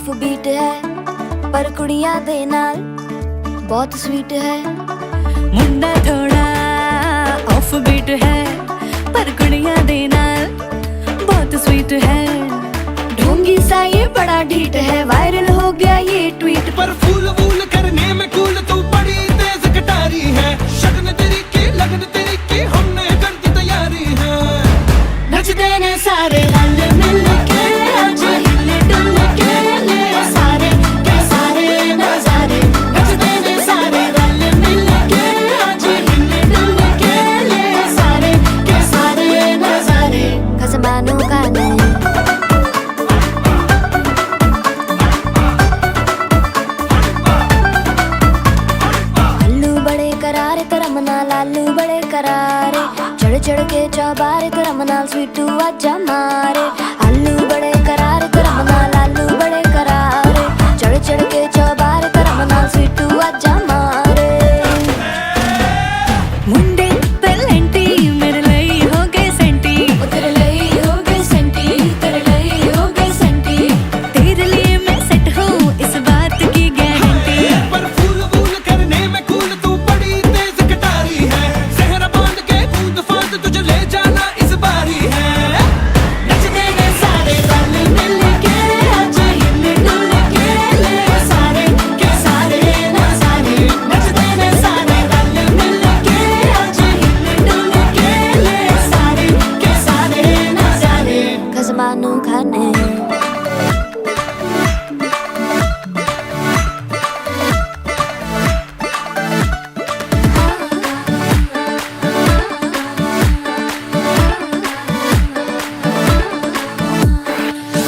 Off beat है पर कुड़ियां they नाल बहुत स्वीट है। मुंडा थोड़ा ऑफ बीट है पर कुड़ियां दे नाल बहुत स्वीट है। ढोंगी सा ये बड़ा ढीठ है, वायरल हो गया ये ट्वीट। पर फूल वूल करने में कूल तू बड़ी तेज कटारी है। शगन तेरी की लगन तेरी की हमने कर दी तैयारी है। नचते ने सारे रल मिल के आज हिल डुल के ले सारे के सारे नजारे। नचते ने सारे रल मिल के आज हिल डुल के ले सारे के सारे नजारे। खसमानों का नहीं लालू बड़े करारे, चढ़ चढ़ के चौबारे करम नाल स्वीटू आजा मारे। आलू बड़े करारे करम नाल लालू बड़े करारे, चढ़ चढ़ के चौबारे करम नाल स्वीटू आजा मारे। मुंडे ते लेंटी मेरे ਲਈ हो गए सेंटी, तेरे ਲਈ हो गए सेंटी, तेरे ਲਈ हो गए सेंटी। तेरे लिए मैं सेट हूँ इस बात की गारंटी। पर फूल वूल करने में कूल तू बड़ी तेज कटारी है। सहरा बांध के कूद फांद तुझे ले जाना इस बारी है। नचते ने सारे रल मिल के आज हिल डुल के ले सारे के सारे नजारे। नचते ने सारे रल मिल के आज हिल डुल के ले सारे के सारे नजारे। खसमानू खाने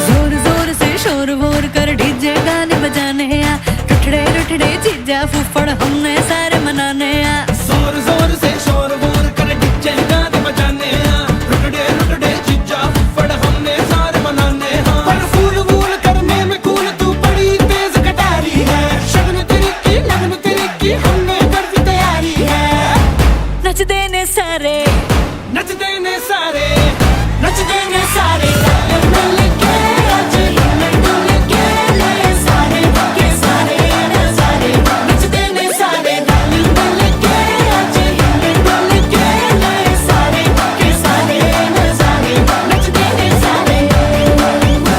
जोर जोर से शोर वोर कर डीजे गाने बजाने आ। रुठड़े रुठड़े जीजा फूफड़ हमने सारे मनाने आ। जोर जोर से शोर वोर कर डीजे गाने बजाने हैं। रुकड़े रुकड़े जीजा फुफड़ हमने सारे मनाने हैं। पर फूल वूल करने में कूल तू बड़ी तेज कटारी है। शगन तेरी की लगन तेरी की हमने कर दी तैयारी है। नचते ने सारे नचते ने सारे नचते ने सारे रल मिल के आज हिल डुल के ले सारे के सारे नजारे। नचते ने सारे रल मिल के आज हिल डुल के ले सारे के सारे नजारे। नचते ने सारे नचते ने सारे।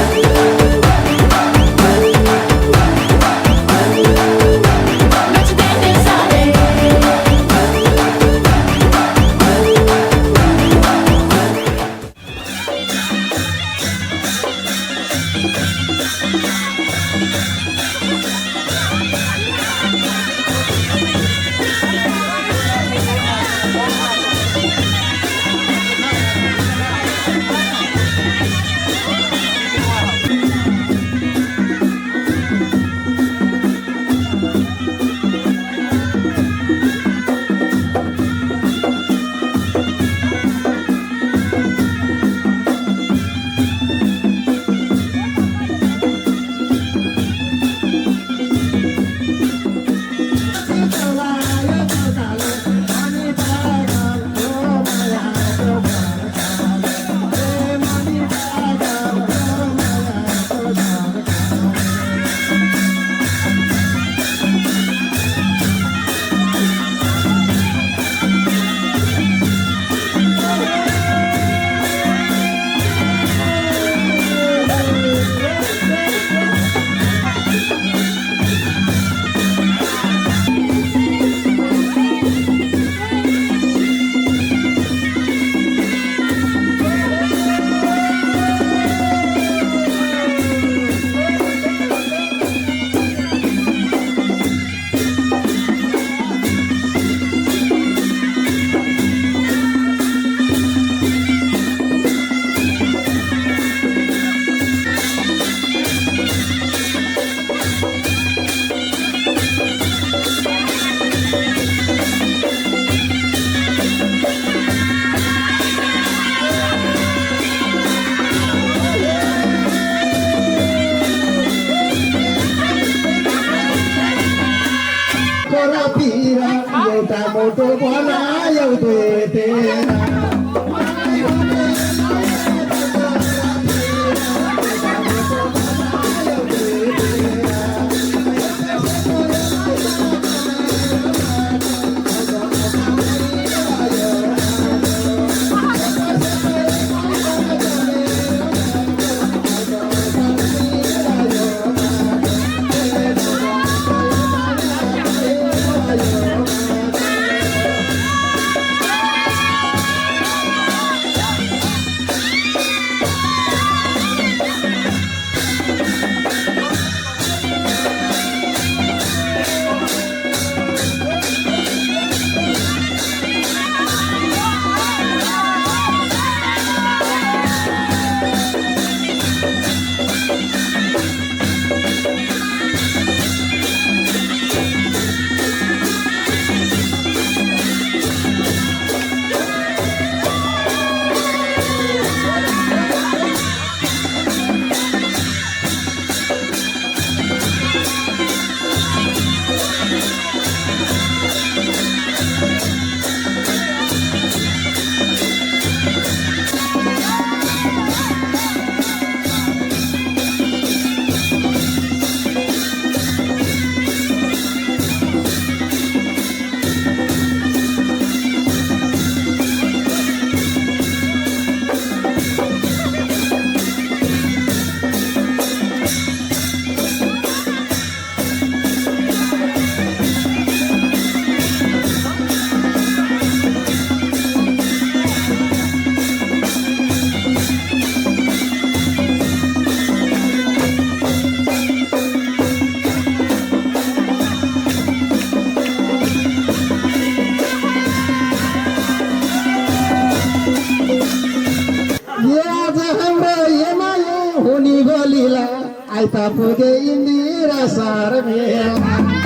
मोटो बनायो तेरा लीला आयता पुगे इंदिरा सार मेला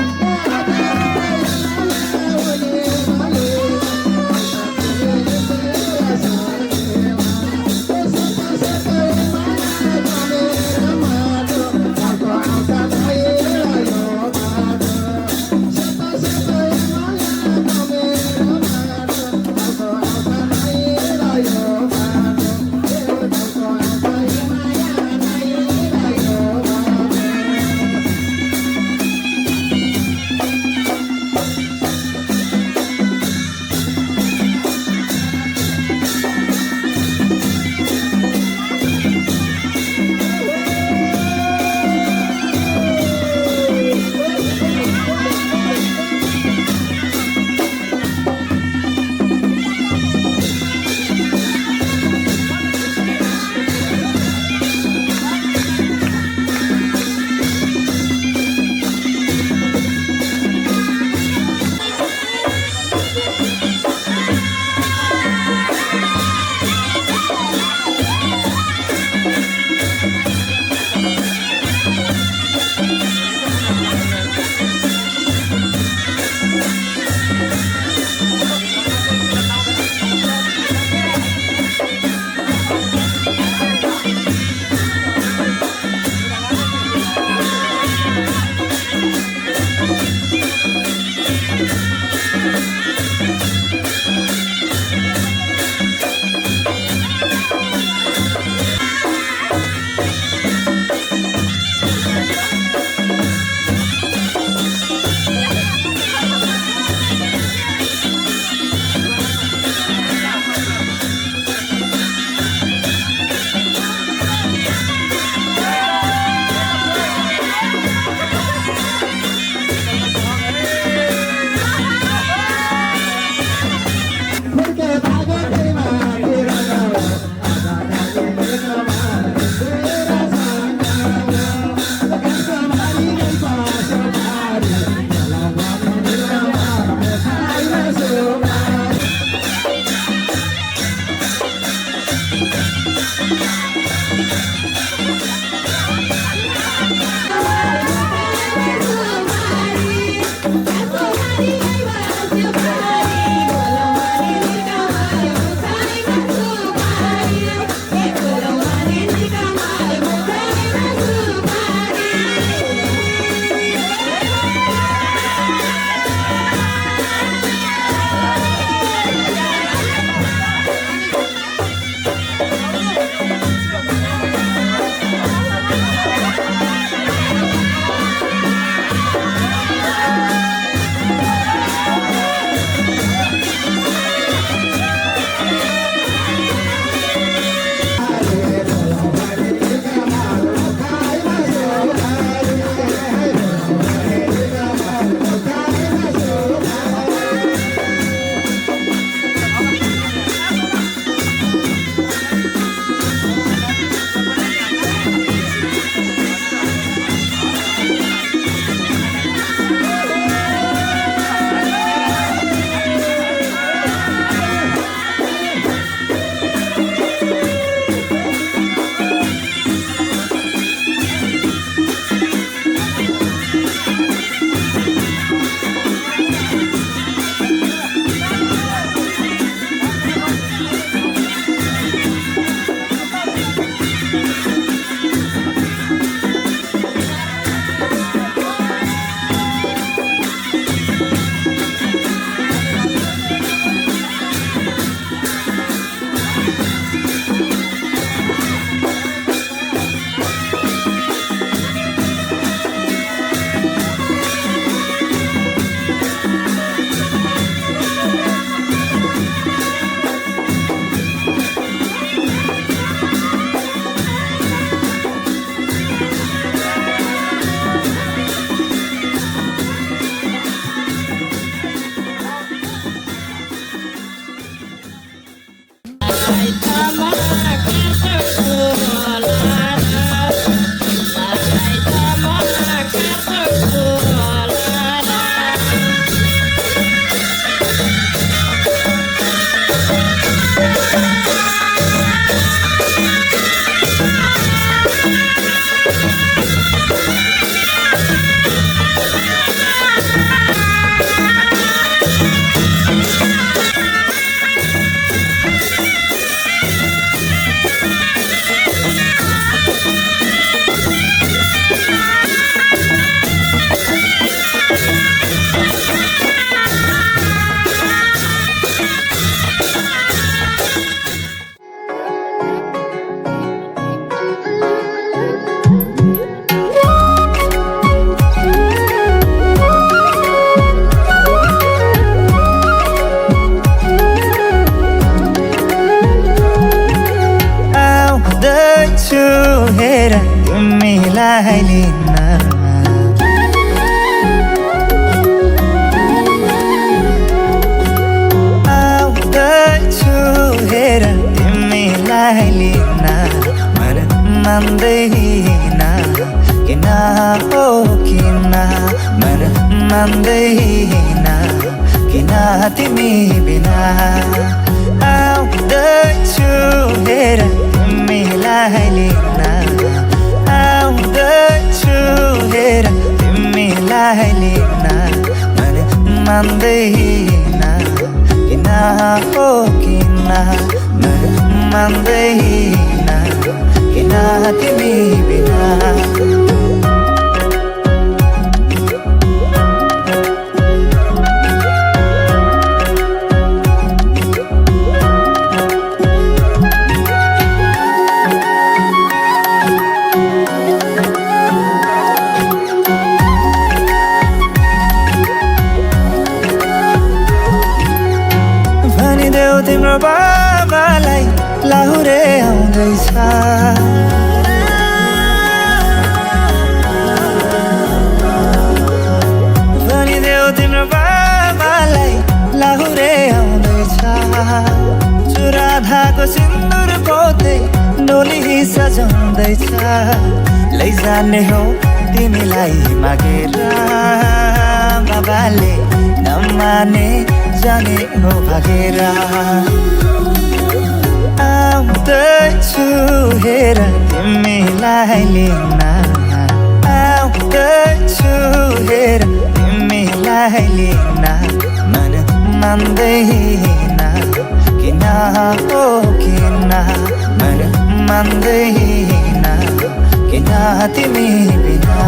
तिमीलाई लिन आउँदैछु हेर तिमीलाई लिन मन मान्दैन किन हो किन मन मान्दैन किन तिमी बिना आउँदैछु हेर तिमीलाई लिन आउँदैछु हेर तिमीलाई लिन मन मान्दैन किन हो किन मन मान्दैन किन तिमी बिना भनिदेऊ तिम्रो बाबालाई लाहुरे आउँदैछ भनिदेऊ तिम्रो बाबालाई लाहुरे आउँदैछ चुरा धाको सिन्दुर पोते डोली सजाउँदैछ लैजाने हो तिमीलाई मागेर बाबाले नमाने जाने हो भागेर आउँदैछु हेर तिमीलाई लिन आउँदैछु हेर तिमीलाई लिन मन मान्दैन किन हो किन मन मान्दैन किन तिमी बिना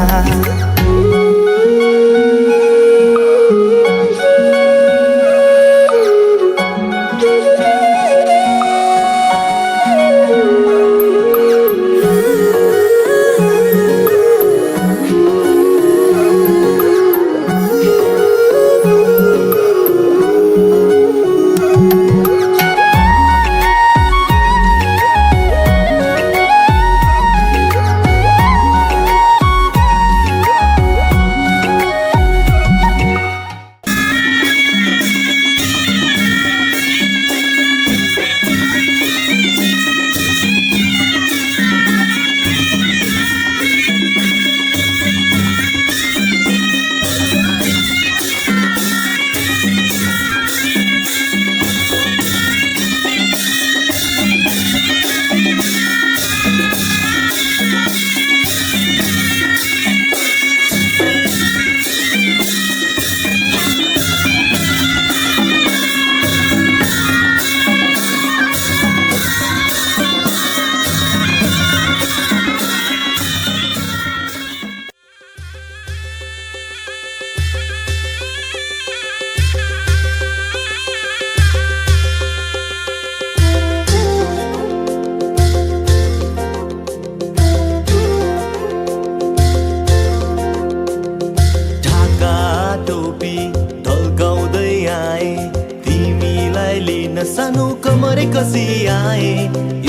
सानो कमरे कसी आए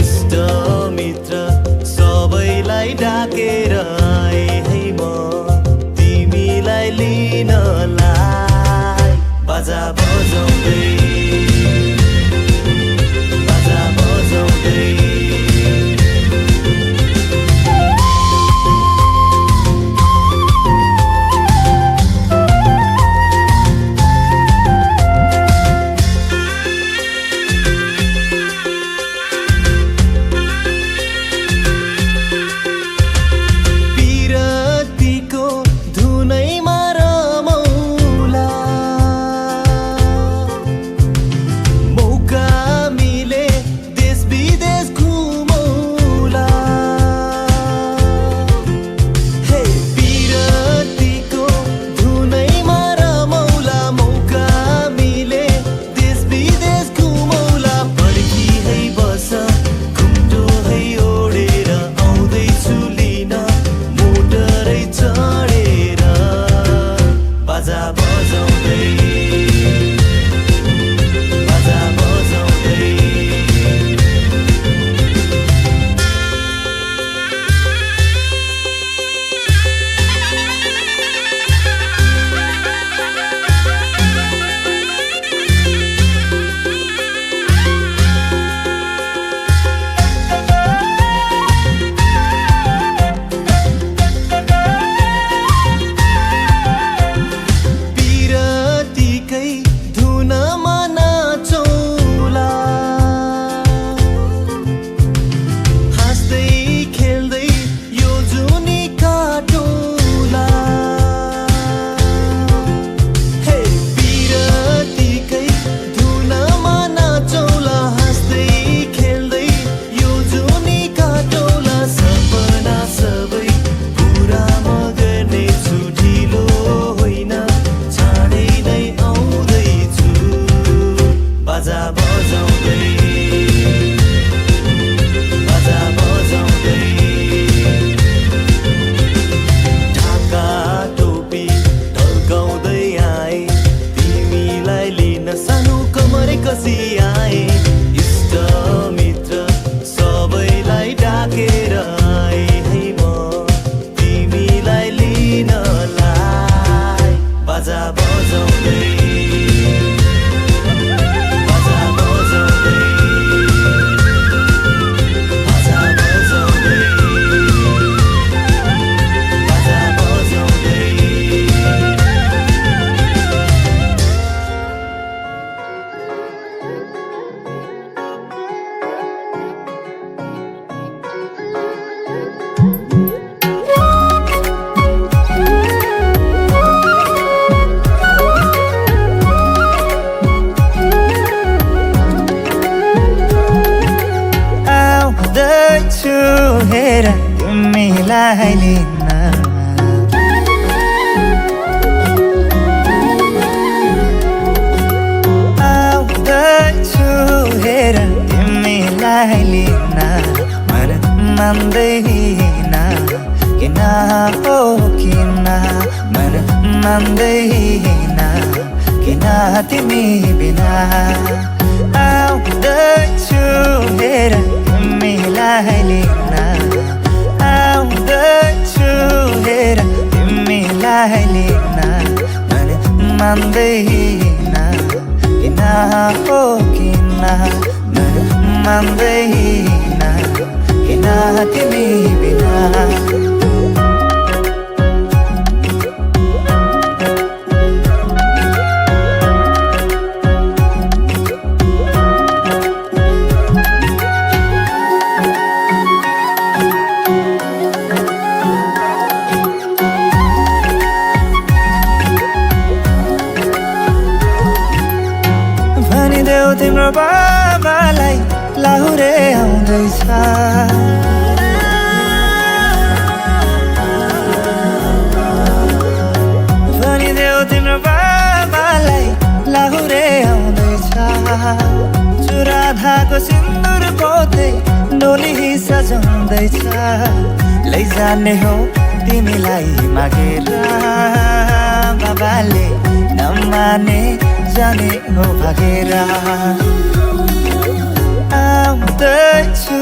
इष्ट मित्र सबैलाई डाकेर आए है म तिमीलाई लिनलाई बाजा बजाउँदै बाजा बजाउँदै तिमीलाई लिन आउँदैछु हेर तिमीलाई लिन मन मान्दैन किन हो किन मन मान्दैन किन तिमी बिना आउँदैछु हेर तिमीलाई लिन आउँदैछु हेर तिमीलाई लिन मन मान्दैन किन हो किन मन मान्दैन किन तिमी बिना भनिदेऊ तिम्रो बाबालाई लाहुरे आउँदैछ भनिदेऊ तिम्रो बाबालाई लाहुरे आउँदैछ चुरा धाको सिन्दुर पोते डोली सजाउँदैछ लैजाने हो तिमीलाई मागेर बाबाले नमाने जाने हो भागेर आउँदैछु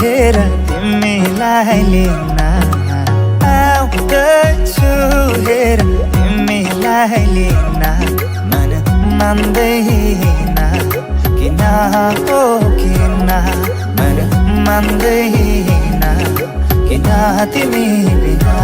हेर तिमीलाई लिन आउँदैछु हेर तिमीलाई लिन मन मान्दैन किन हो किन मन मान्दैन किन तिमी बिना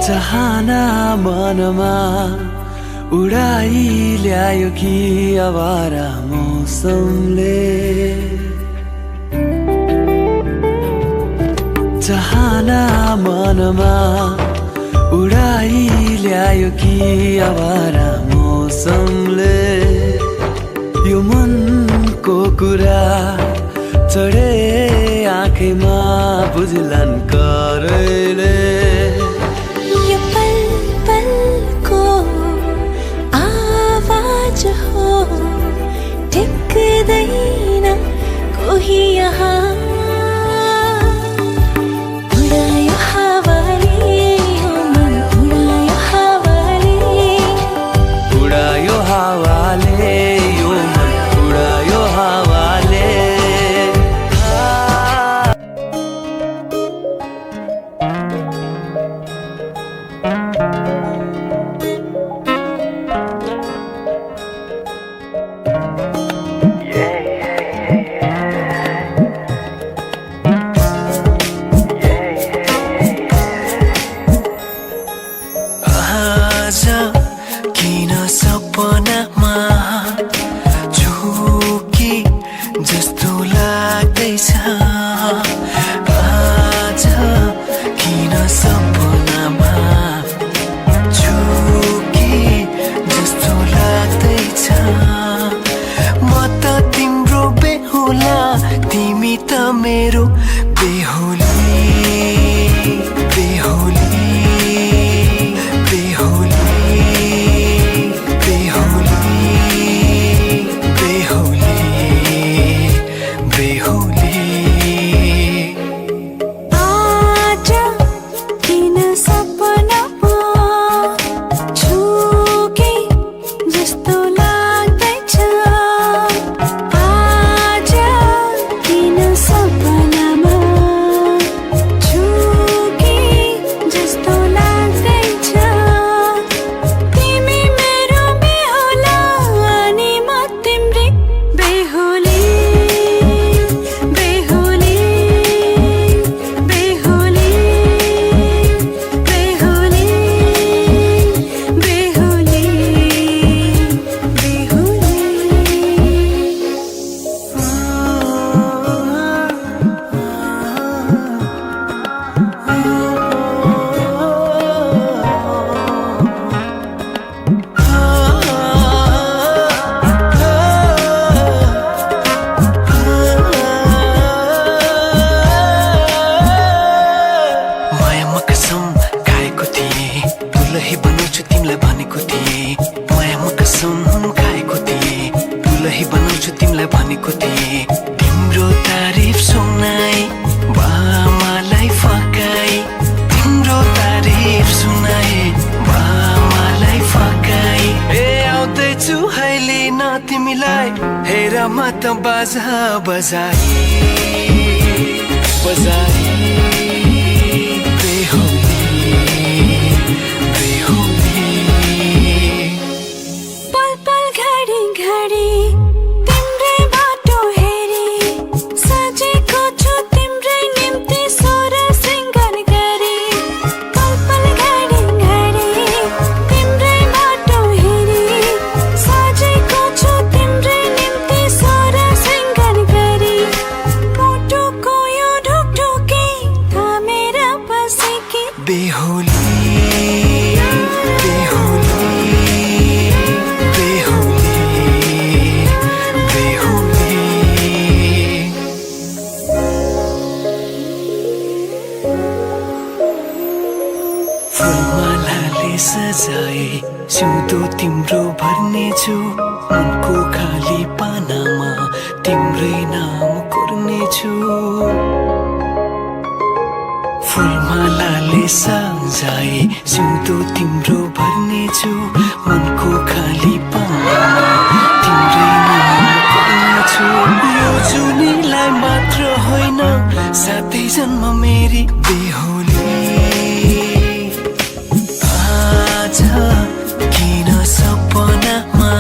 चाहना मनमा उडाइ ल्यायो कि आवारा मौसमले चाहना मनमा उडाइ ल्यायो कि आवारा मौसमले यो मनको कुरा चढे आँखैमा बुझलन करैले ये पल पल को आवाज हो टिक्दैन कोही यहाँ उडायो हावाले यो मन उडायो हावाले उडायो हावाले यो मन उडायो हावाले बनाए मलाई फकाई ए आउँदैछु अहिले न तिमीलाई हेर म त बाजा बजाई बजाई बेहुली बेहुली पल पल घडी घडी तिम्रै बाटो हेरी सजेको छु तिम्रै निम्ति सोर सिंगार गरी पल पल घडी घडी तिम्रै बाटो हेरी सजेको छु तिम्रै निम्ति सोर सिंगार गरी मुटुको यो ढुकढुकी थामेर बसेकी बेहुली बेहुली बेहुली बेहुली फुलमालाले सजाए सिउँदो तिम्रो भर्नेछु मनको खाली पानामा तिम्रै नाम कोर्नेछु फुलमालाले सजाए सिउँदो तिम्रो भर्नेछु मनको खाली पानामा तिम्रै नाम कोर्नेछु यो जुनीलाई मात्र होइन साथै जन्म मेरी बेहुली आज किन सपनामा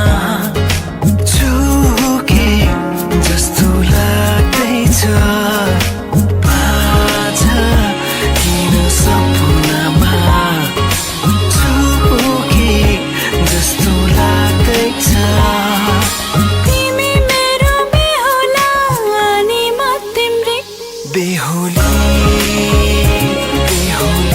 चुके जस्तो लाग्दैछ आज किन सपनामा चुके जस्तो लाग्दैछ तिमी मेरो बेहुला अनि म तिम्रै बेहुली बेहुली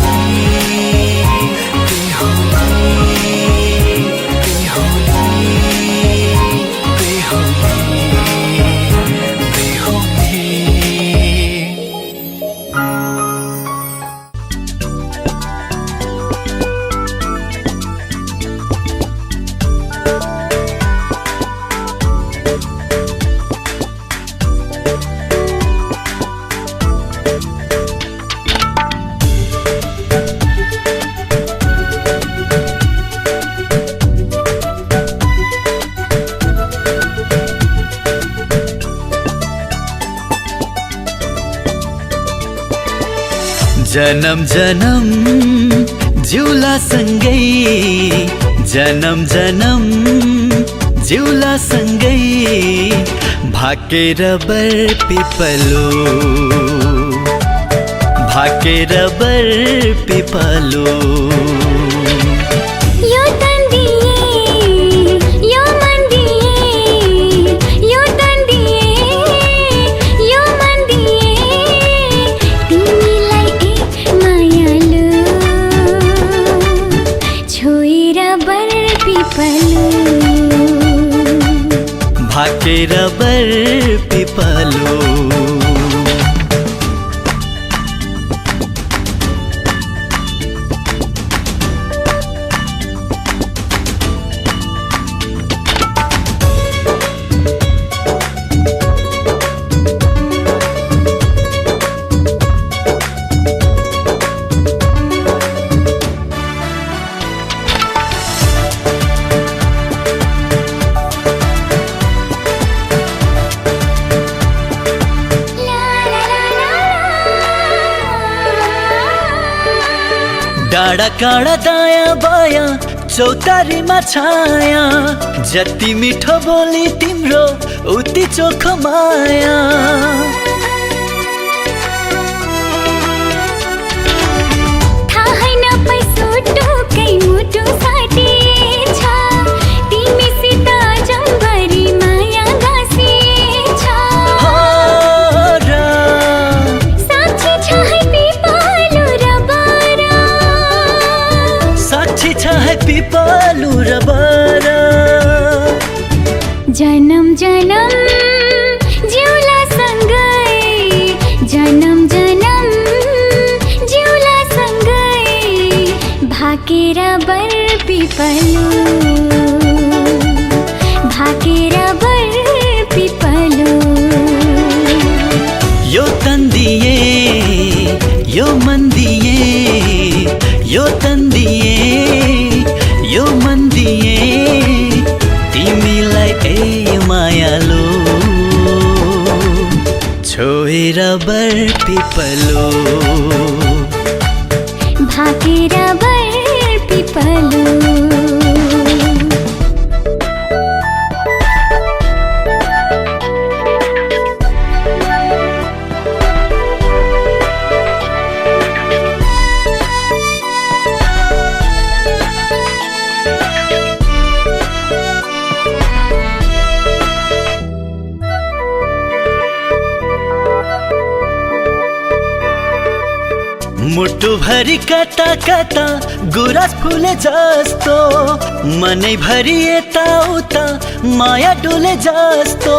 जन्म जन्म जिउला सँगै जन्म जन्म जिउला सँगै भाकेर बर पिपलो भाकेर बर पिपलो यो तन्दिए यो मन्दिए यो तन्दिए यो मन्दिए तिमीलाई एक मायालु छोएर बर पिपलो भाकेर बर पिपलो डाँडा काँडा दायाँ बायाँ चौतारीमा छाया जति मिठो बोली तिम्रो उति चोखो माया थाहै नपाइसुटुकै मुटु साटिएछ तिमीसित जम्भरी माया गाँसिएछ साक्षी छ है पिपलु र बर साक्षी छ है पिपलु र बर जन्म जन्म जिउला सँगै जन्म जन्म जिउला सँगै भाकेर बर पिपलु भाकेर बर पिपलु यो तन्दिए यो मन्दिए यो तन्दिए दिए यो मन दिए तिमीलाई ए मायालो छोएर बर पिपलो भागेर बर पिपलो मुटु भरी कता कता गुराँस फुले जस्तो मनै भरी यता उता माया डुले जस्तो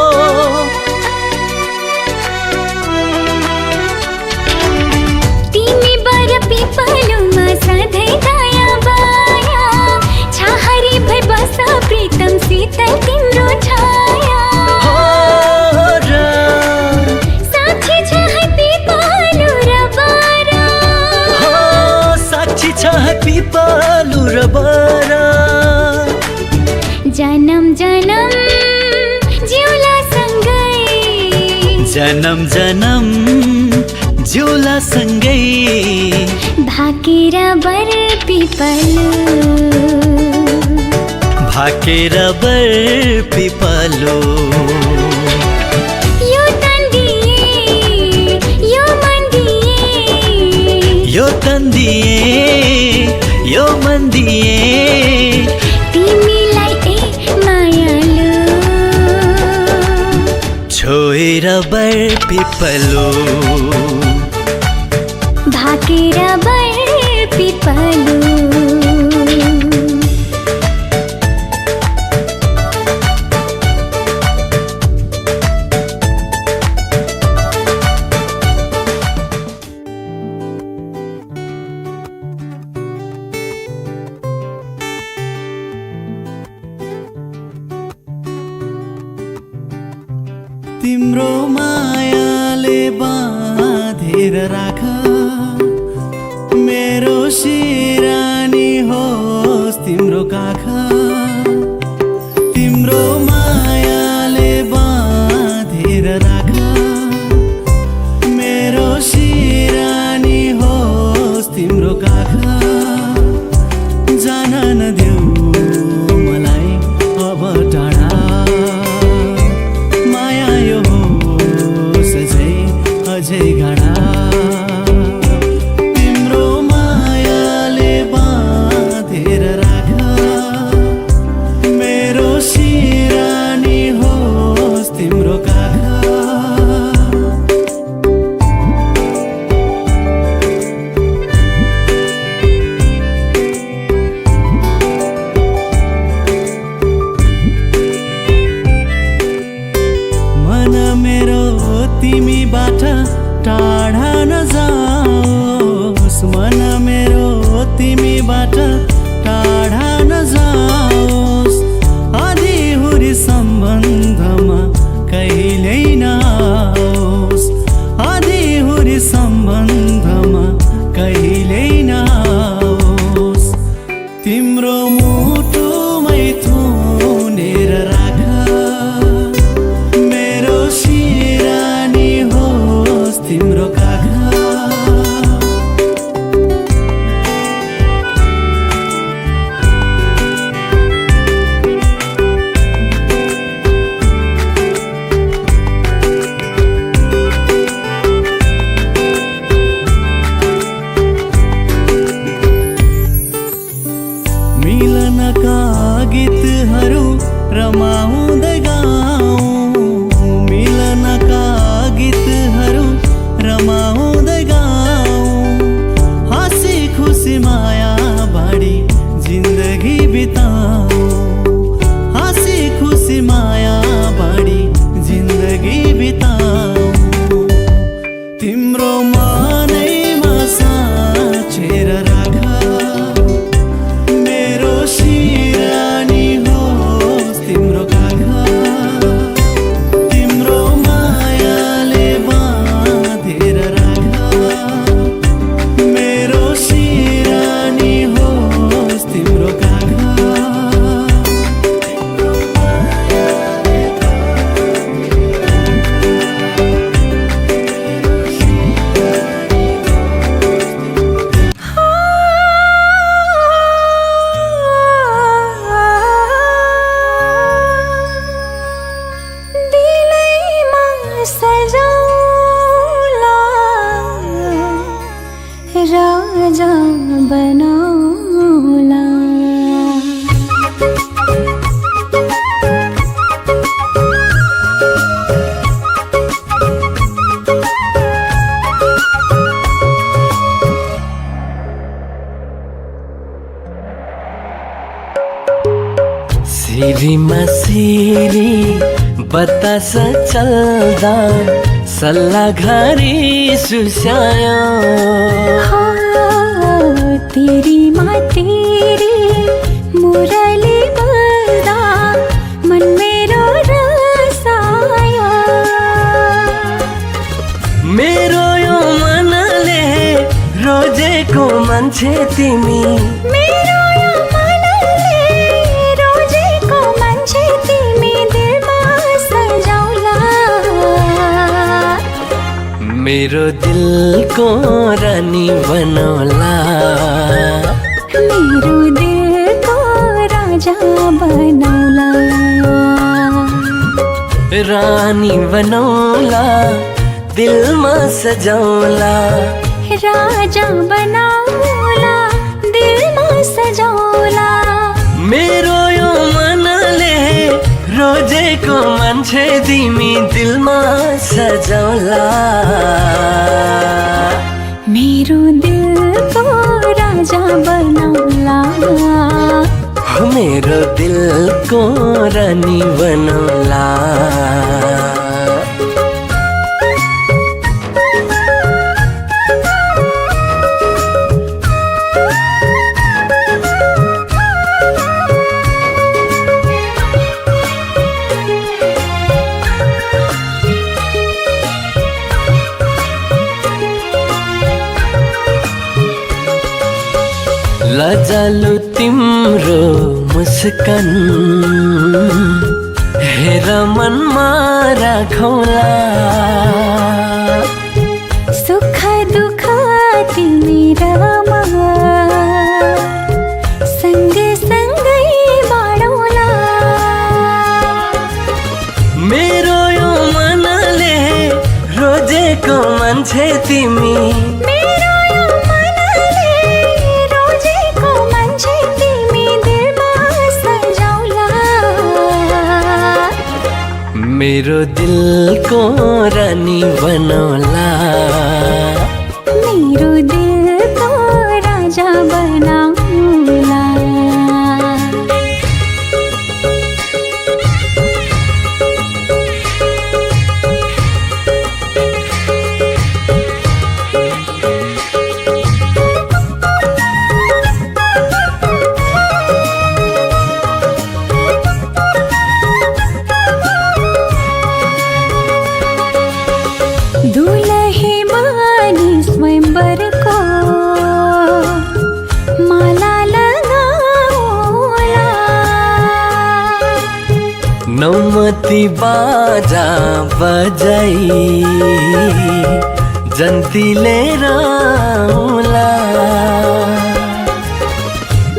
तिमी बर पिपलोमा सधैँ दया बाया छाहरी भई बस प्रीतम शीतल तिम्रो छाया साक्षी छ है पिपलो र बारा साक्षी छ पिपलु र बरा जन्म जन्म जिउला सँगै जन्म जन्म जिउला सँगै भाकेर बर पिपलो भाकेर बर पिपलो यो तन दिए यो मन दिए यो तन दिए यो मन दिए तिमीलाई ए मायालु छोएर बर पिपलो भाकेर बर पिपलो तिम्रो मायाले बाँधेर राख मेरो सिरानी होस् तिम्रो काख तिम्रो मायाले बाँधेर राख मेरो सिरानी होस् तिम्रो काख जान नदेऊ मलाई अब टाढा माया यो होस् अझै गाढा तिम्रो मायाले बाँधेर राख मेरो सिरानी होस् तिम्रो काख मन मेरो तिमीबाट टाढा नजाओस् मन मेरो तिमीबाट टाढा नजाओस् आधीहुरी सम्बन्धमा कहिल्यै नआओस् आधीहुरी सम्बन्धमा कहिल्यै नआओस् तिम्रो मुटुमै थुनेर राख मेरो सिरानी होस् तिम्रो काख मिलनका गीतहरू रमाउँदै गाउँ मिलनका गीतहरू रमाउँदै गाउँ हाँसी खुसी माया बाडी जिन्दगी बिताऊ हाँसी खुसी माया बाडी जिन्दगी बिताऊ तिम्रो मनैमा साँचेर राख मेरो सिरानी होस् तिम्रो काख तिम्रो मायाले बाँधेर राख मेरो सिरानी होस् सिरीमा सिरी बतास चल्दा सल्लाह घरी सुस्यायो तेरी माँ तेरी मुरली बल्दा मन मेरो रसायो मेरो यो मनले रोजेको मान्छे तिमी मेरो यो मनले रोजेको मान्छे तिमी दिलमा सजाउला मेरो दिलको रानी बनौला मेरो दिलको राजा बनौला रानी बनौला दिलमा सजाउला राजा बनौला दिलमा सजाउला मेरो यो मनले रोजेको मान्छे तिमी दिलमा सजाउला मेरो दिलको राजा बनौला मेरो दिलको रानी बनौला लजालु तिम्रो मुस्कान हेर मनमा राखौला सुख दुःख तिमी र म सँगै सँगै बाँडौला मेरो यो मनले रोजेको मान्छे तिमी मेरो यो मनले रोजेको मान्छे तिमी दिलमा सजाउला मेरो दिलको रानी बनौला मेरो दिलको राजा बनौला दुलही मानी स्वयंवरको माला लगाउला नौमती बाजा बजाई जन्तीले राउला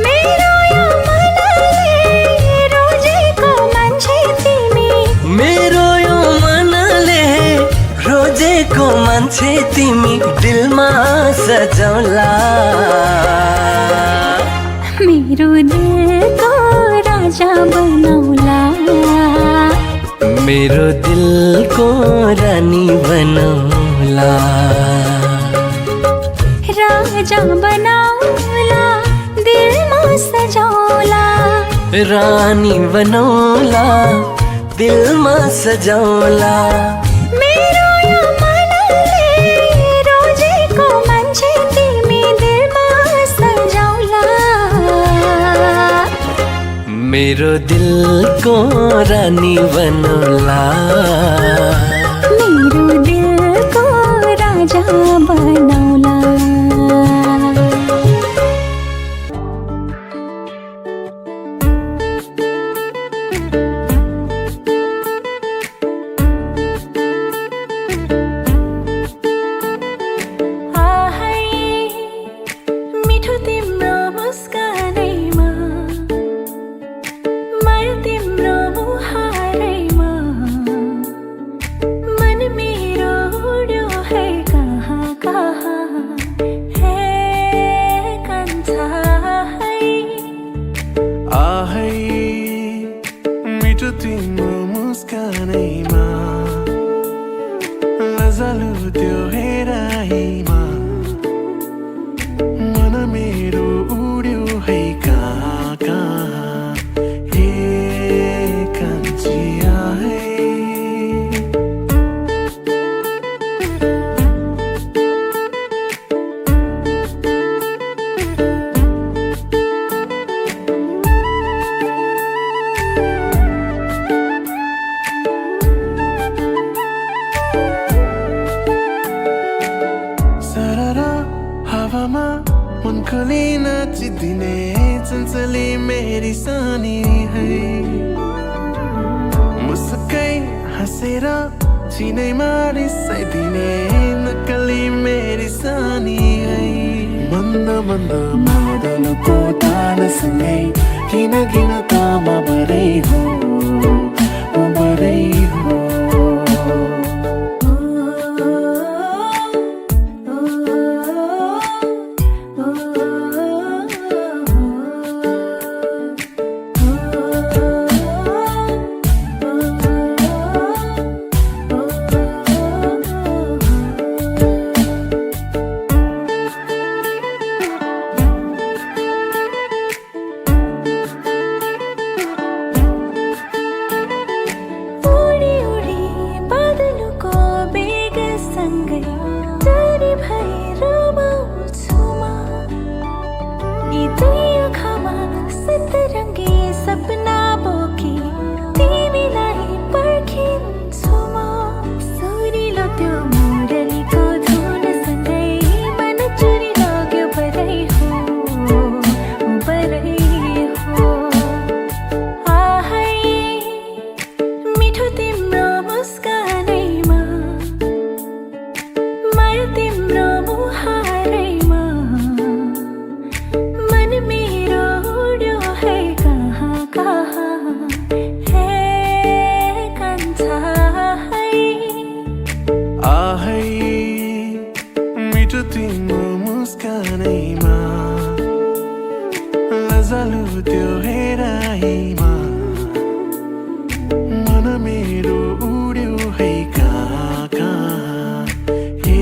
मेरो यो मनले रोजेको मान्छे तिमी मेरो यो मनले रोजेको मान्छे तिमी दिलमा सजाउला मेरो दिलको राजा बनौला मेरो दिलको रानी बनौला राजा बनौला दिलमा सजाउला रानी बनौला दिलमा सजाउला मेरो यो मनले रोजेको मान्छे तिमी दिलमा सजाउला मेरो दिलको रानी बनौला मेरो दिलको राजा बनौला मिठो तिम्रो मुस्कानैमा माया तिम्रो मुहारैमा मन मेरो उड्यो है कहाँ कहाँ हे कान्छा आहै मिठो तिम्रो मुस्कानैमा लजालु त्यो हेराइमा मन मेरो उड्यो है कहाँ कहाँ हे नकली मेरी सानी है मुस्कै हाँसेर चिनैमा रिसाइदिने नकली मेरी सानी है मन्द मन्द मादलको तालसँगै किन किन तामा भरै हो भरै हो सपना बोकी तिमीलाई पर्खिन्छु म सुनिलो त्यो मुरलीको धुन सँगै मन चुरी लाग्यो बरै हो आहै मिठो तिम्रो मुस्कानैमा माया तिम्रो मुहारैमा मन मेरो उड्यो है आहै मिठो तिम्रो मुस्कानैमा लजालु त्यो हेराइमा मन मेरो उड्यो है कहाँ कहाँ हे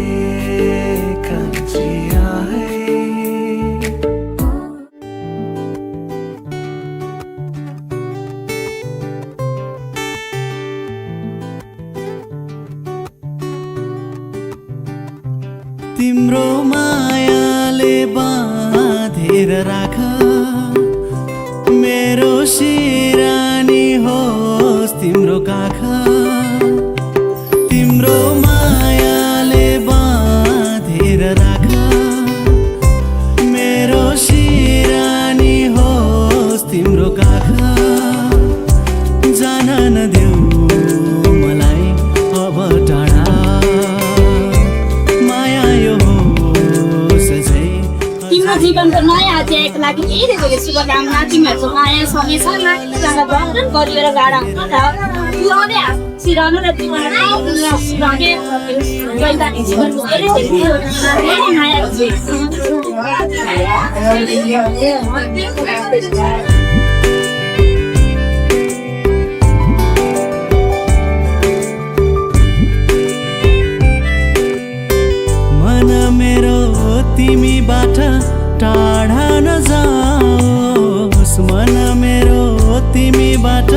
कान्छी आहै तिम्रो मायाले बाँधेर राख मेरो सिरानी होस् तिम्रो काख तिम्रो मायाले बाँधेर राख मेरो सिरानी होस् तिम्रो काख जान नदेऊ मलाई अब टाढा तिम्रो जीवनको नयाँ अध्यायको लागि धेरै धेरै शुभकामना तिमीहरूको माया समेतमा वर्णन गरिएर गाडा सिरहनु र जीवनको धेरै धेरै माया मन मेरो तिमीबाट टाढा नजाओस् मन मेरो तिमीबाट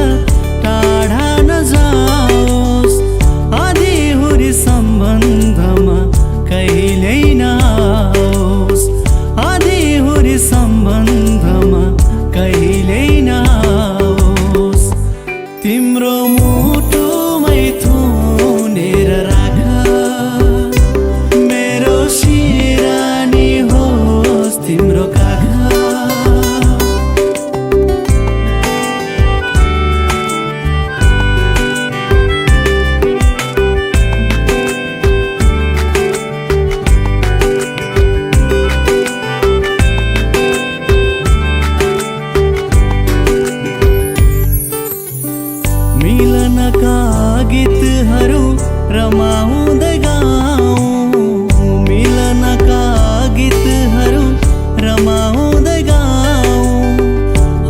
टाढा नजाओस् आधीहुरी सम्बन्धमा कहिल्यै नआओस् आधीहुरी सम्बन्धमा कहिल्यै नआओस् तिम्रो मुटुमै थुनेर राख मेरो सिरानी होस् तिम्रो काख मिलनका गीतहरू रमाउँदै गाउँ मिलनका गीतहरू रमाउँदै गाउँ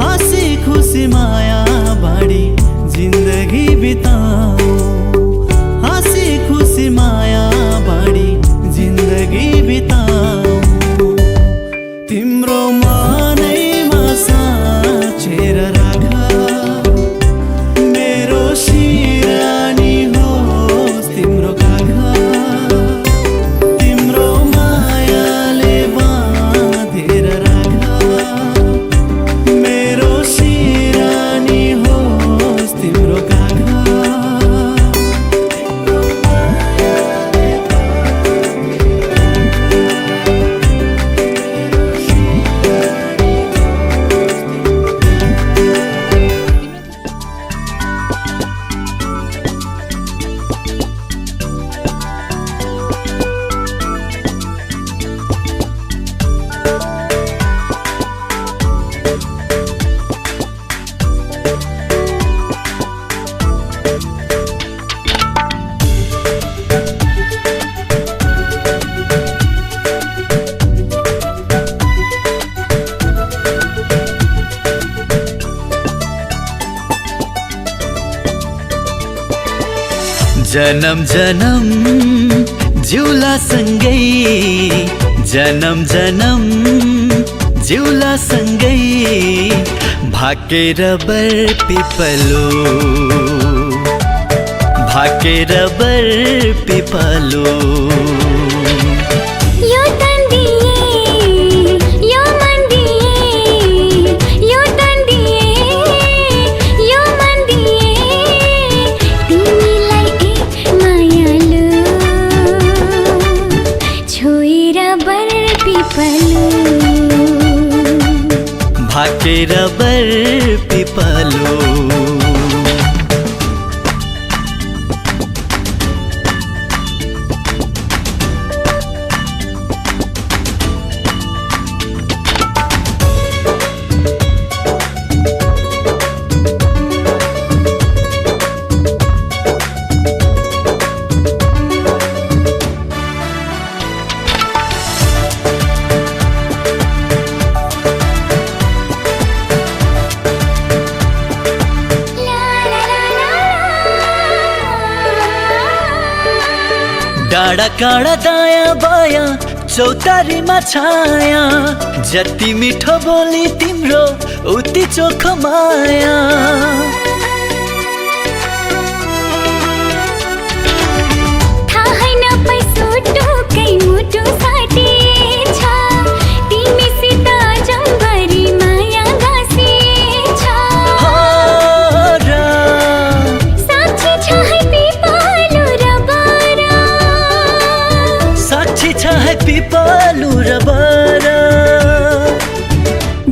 हाँसी खुसी माया बाँडी जिन्दगी बिताऊ हाँसी खुसी माया बाँडी जिन्दगी बिताऊ तिम्रो मनैमा साँचेर राख मेरो सिरानी होस् तिम्रो काख जन्म जन्म जिउला सँगै जन्म जन्म जिउला सँगै भाकेर बर पिपलो भाकेर बर पिपलो यो तन्दिए यो मन्दिए यो तन्दिए यो मन्दिए तिमीलाई एक मायालु छोएर बर पिपलो भाकेर बर पिपलो डाँडा काँडा दायाँ बायाँ चौतारीमा छाया जति मिठो बोली तिम्रो उति चोखो माया थाहै नपाइसो टोकै मुटु साटेछ तिमीसित जम्भरी माया गाँसेछ साक्षी छ है पिपलु र बर साक्षी छ है पिपलु र बर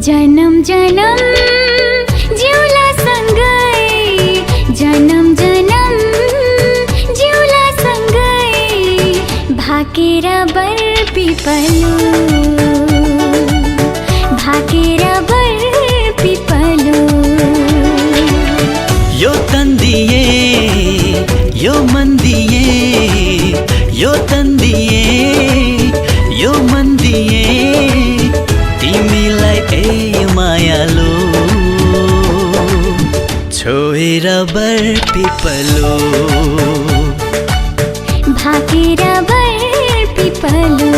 जन्म जन्म जिउला सँगै जन्म जन्म जिउला सँगै भाकेर बर पिपलु भाकेर बर पिपलु यो तन्दिए यो मन्दिए यो तन्दिए यो मन्दिए तिमीलाई ए मायालो छोएर बर पिपलो भाकेर बर पिपलु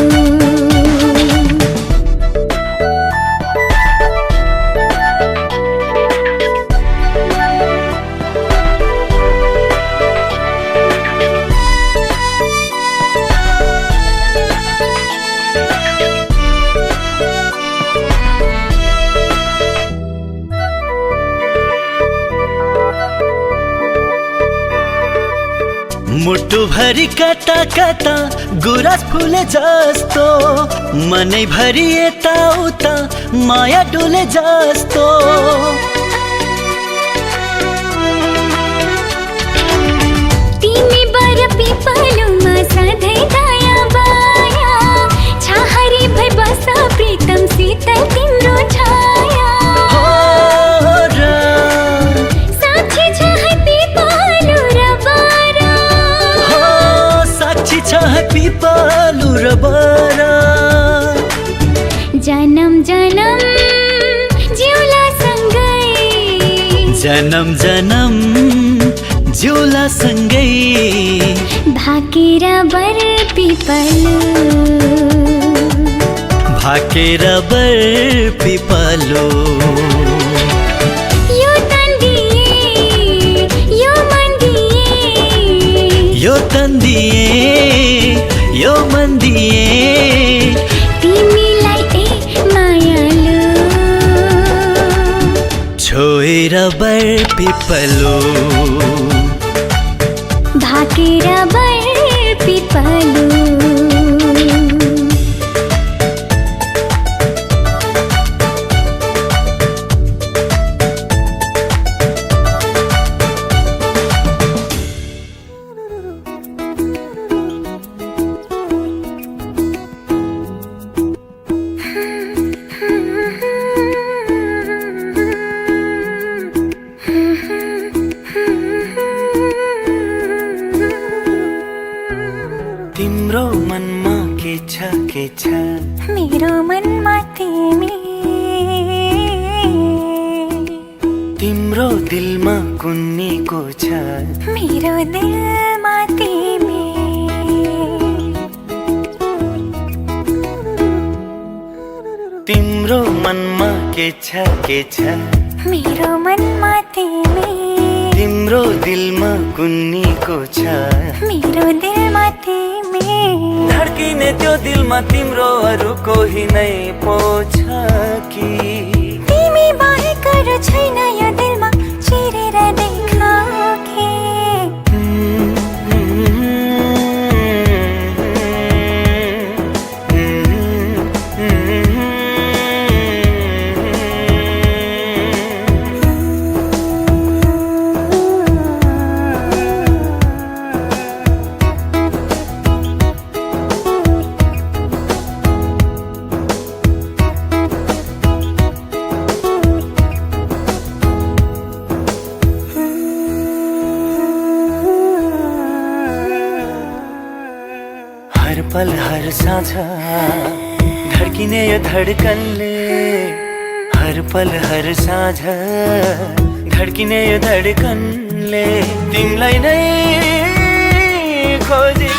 मुटु भरि कता कता गुराँस फुले जस्तो मनै भरि यता उता माया डुले जस्तो तिमी बर पिपलुमा सधैँ दायाँ बायाँ छाहरी भई बस प्रीतम शीतल तिम्रो छाया साक्षी छ है पिपलु र बर साक्षी छ है पिपलु र बर जन्म जन्म जिउला सँगै जन्म जन्म जिउला सँगै भाकेर बर पिपलु भाकेर बर पिपलो यो तन्दिए यो मन्दिए यो तन्दिए यो मन्दिए तिमीलाई ए मायालु छोएर बर पिपलो भाकेर बर पिपलु तिम्रो मन दिलमा कुन्नीको छ मेरो दिलमा तिमी तिम्रो मनमा के छ मेरो मनमा तिमी तिम्रो दिलमा कुन्नीको छ मेरो दिलमा तिमी धड्किने त्यो दिलमा तिम्रो अरू कोही नै पो छ कि तिमी बाहेक अरू छैन यो दिलमा चिरेर देखाऊ कि हर पल हर साँझ धड्किने यो धड्कनले हर पल हर साँझ धड्किने यो धड्कनले तिमीलाई नै खोजी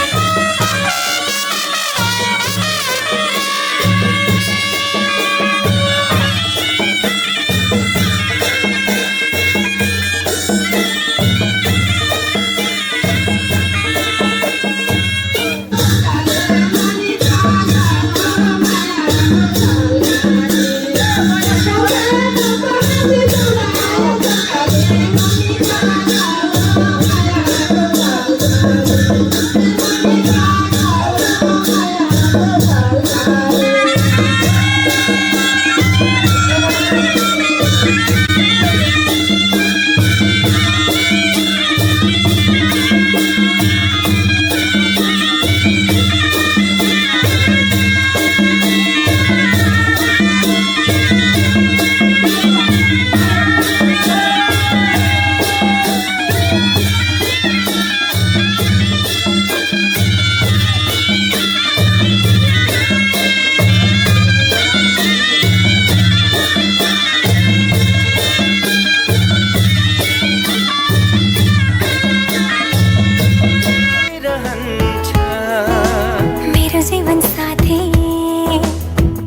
जीवन साथी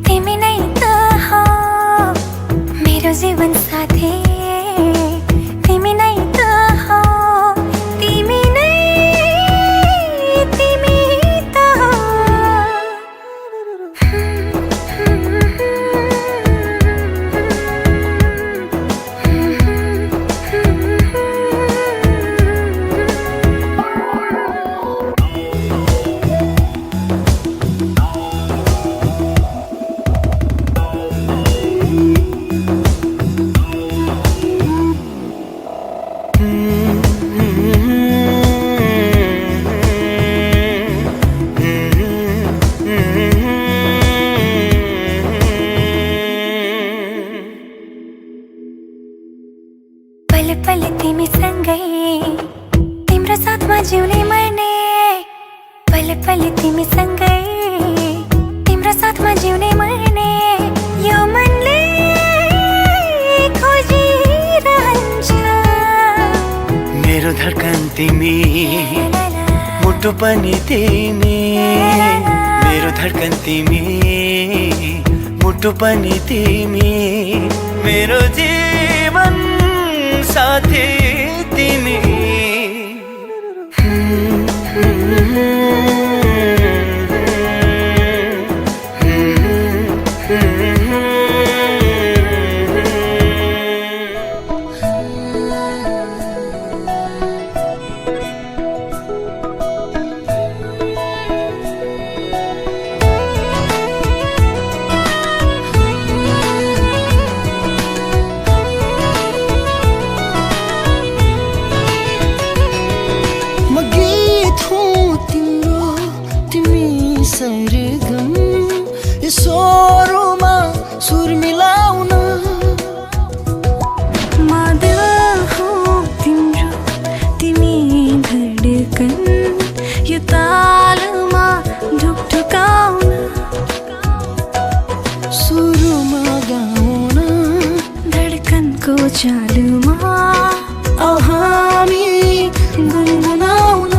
तिमी नै त हो मेरो जीवन साथी तिमी नै त हो तिमी नै तिमी त हो पल पल तिमी सँगै तिम्रो साथमा जिउने मर्ने पल पल तिमी सँगै तिम्रो साथमा जिउने मर्ने यो मनले खोजिरहन्छ मेरो धड्कन तिमी मुटु पनि तिमी मेरो धड्कन तिमी मुटु पनि तिमी मेरो जीवन साथी तिमी सरगम यो स्वरमा सुर मिलाउन मादिल हो तिम्रो तिमी धड्कन यो तालमा ढुकढुकाउन सुरमा गाउन धड्कनको चालुमा औ हामी गुनगुनाउन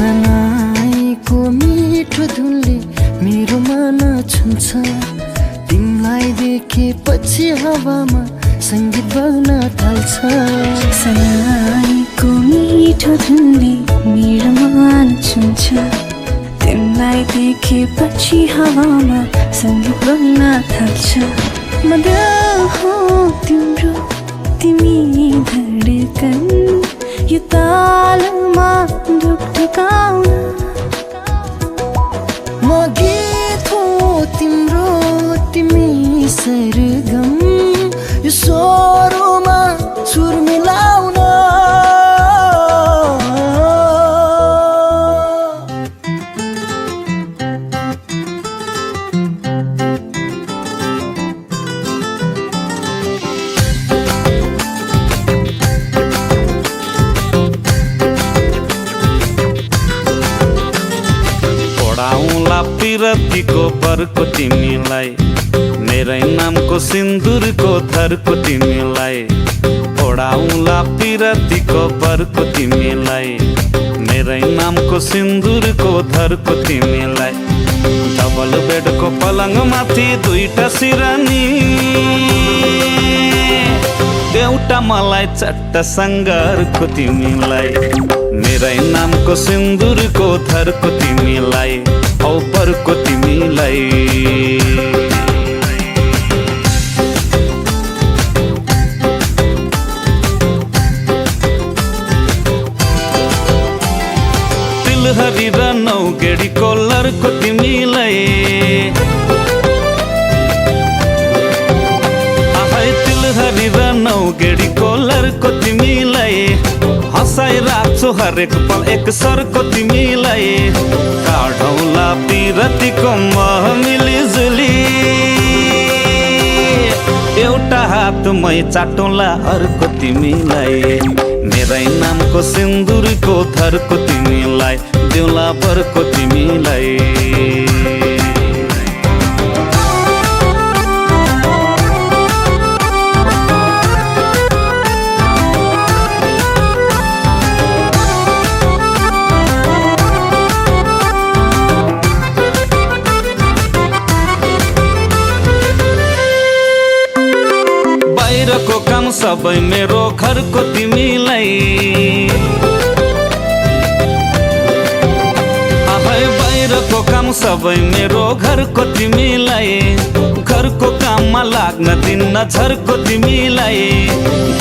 सनाईको मिठो धुनले मेरो मन छुन्छ तिमीलाई देखेपछि हावामा सङ्गीत बग्न थाल्छ सनाईको मिठो धुनले मेरो मन छुन्छ तिमीलाई देखेपछि हावामा सङ्गीत बग्न थाल्छ म दिल हो तिम्रो तिमी धडकन यो तालमा ढुकढुकाउन म गीत हो तिम्रो तिमी सरगम यो स्वरमा सुर मिलाउन पढाउँला पिरतीको बरको तिमीलाई मेरै नामको सिन्दुरको थरको तिमीलाई पढाउँला पिरतीको बरको तिमीलाई मेरै नामको सिन्दुरको थरको तिमीलाई डबल बेडको पलङमाथि दुईटा सिरानी एउटा मलाई चट्ट सङ्गरको तिमीलाई मेरै नामको सिन्दुरको थरको तिमीलाई औ परको तिमीलाई तिलहरी र नौगेडी कोलरको तिमीलाई तिलहरी र नौगेडी कोलरको तिमीलाई हँसाइ राख्छु हरेक पल एक सरको तिमीलाई काढौँला पिरतीको मह मिलिजुली एउटा हातमै चाटौँला अर्को तिमीलाई मेरै नामको सिन्दुरको थरको तिमीलाई दिउँला बरको तिमीलाई बाहिरको काम सबै मेरो घरको तिमीलाई बाहिरको काम सबै मेरो घरको तिमीलाई घरको काममा लाग्न दिन्न झर्को तिमीलाई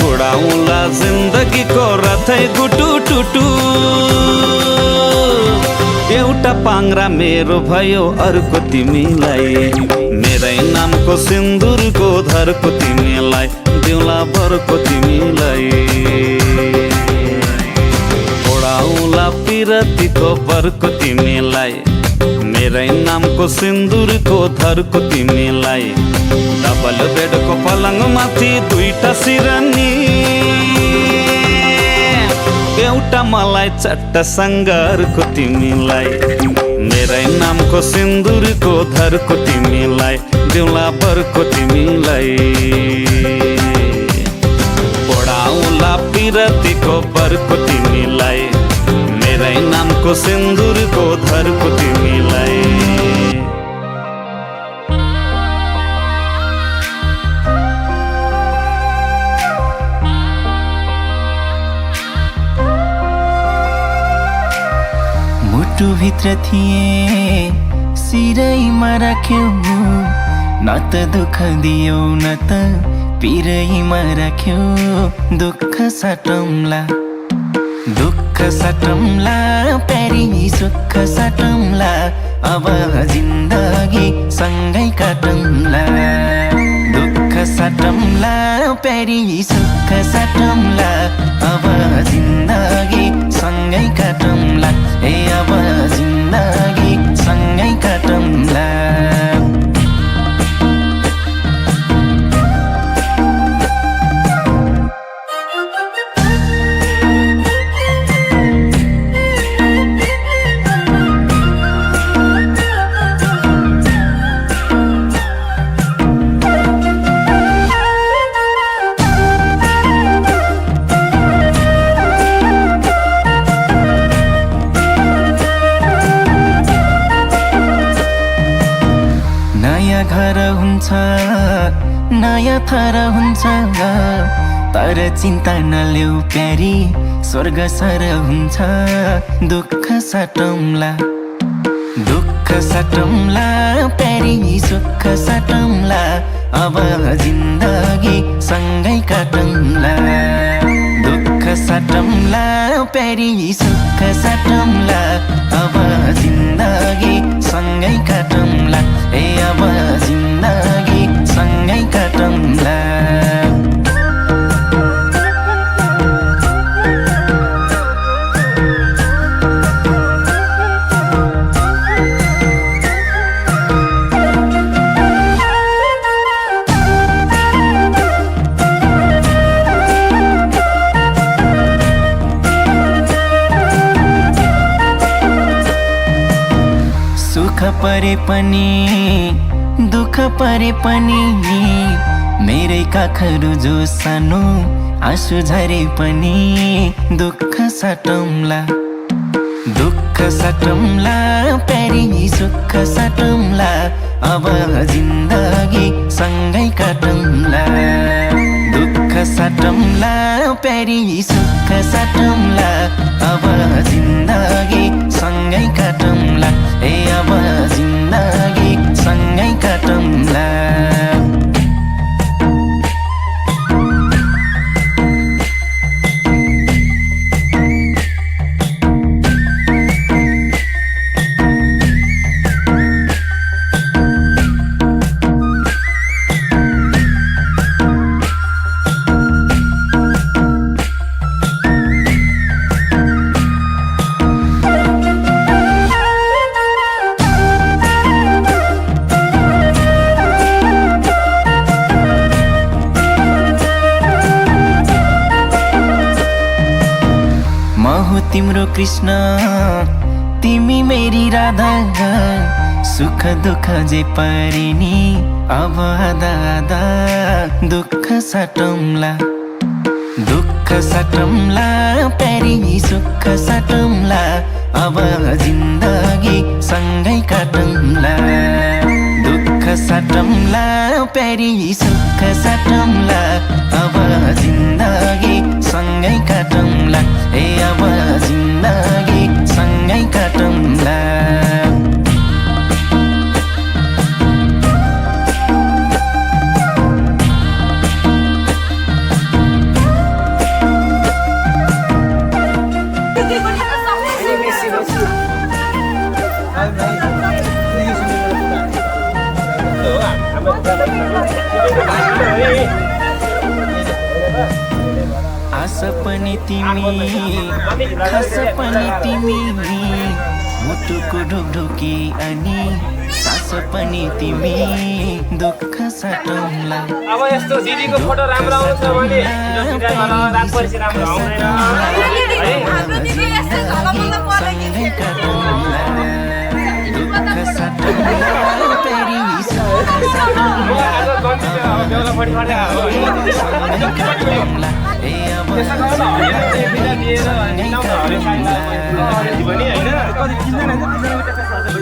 घुडाउँला जिन्दगीको रथै गुटु टुटु एउटा पाङ्रा मेरो भयो अर्को तिमीलाई मेरै नामको सिन्दुरको धरको तिमीलाई दिउँला बरको तिमीलाई ओडाउला पिरतीको बरको तिमीलाई मेरै नामको सिन्दुरको धरको तिमीलाई डबल बेडको पलङमाथि दुईटा सिरानी एउटा मलाई चट्ट सङ्गरको तिमीलाई मेरै नामको सिन्दुरको धरको तिमीलाई दिउँला बरको तिमीलाई पढाउँला पिरतीको बरको तिमीलाई मेरै नामको सिन्दुरको धरको तिमीलाई भित्र थिए सिरैमा राख्यौ न त दुःख दियौ न त पिरैमा राख्यो दुःख साटौँला दुःख साटौँला प्यारी सुख साटौँला अब जिन्दगी सँगै काटौँला दुःख साटौँला प्यारी सुख साटौँला अब जिन्दगी सँगै काटौँला ए अब जिन्दगी सँगै काटौँला घर हुन्छ नयाँ थर हुन्छ तर चिन्ता नलेऊ प्यारी स्वर्ग सर हुन्छ दुःख साटौँला दुःख साटौँला प्यारी सुख साटौँला अब जिन्दगी सँगै काटौँला दुःख साटौँला प्यारी सुख साटौँला अब जिन्दगी सँगै काटौँला ए अब जिन्दगी सँगै काटौँला सुख परे पनि दुःख परे पनि मेरै काखहरू जो सानो आँसु झरे पनि दुःख साटौँला दुःख साटौँला प्यारी सुख साटौँला अब जिन्दगी सँगै काटौँला दुःख साटौँला प्यारी सुख साटौँला अब जिन्दगी सँगै काटौँला ए अब जिन्दगी सँगै काटौँला तिम्रो कृष्ण तिमी मेरी राधा सुख दुःख जे परिनी अब आधा आधा दुःख साटौँला दुःख साटौँला प्यारी सुख साटौँला अब जिन्दगी सँगै काटौँला दुःख साटौँला प्यारी सुख साटौँला अब जिन्दगी सँगै काटौँला ए अब जिन्दगी सँगै काटौँला आस पनि तिमी खास पनि तिमी मुटुको ढोकढोकी अनि सास पनि तिमी दुःख साटौँला अब यस्तो दिदीको फोटो राम्रो आउँछ भने रातभरि राम्रो आउँदैन है हाम्रो दिदी यस्तो झलमल पर्दै काटौँला दुःख साटौँला पेरी साटौँला बेला फडी फडी काटौँला ए अब बिना दिएर नाम हरे पाइला पनि हैन कति किन्दैन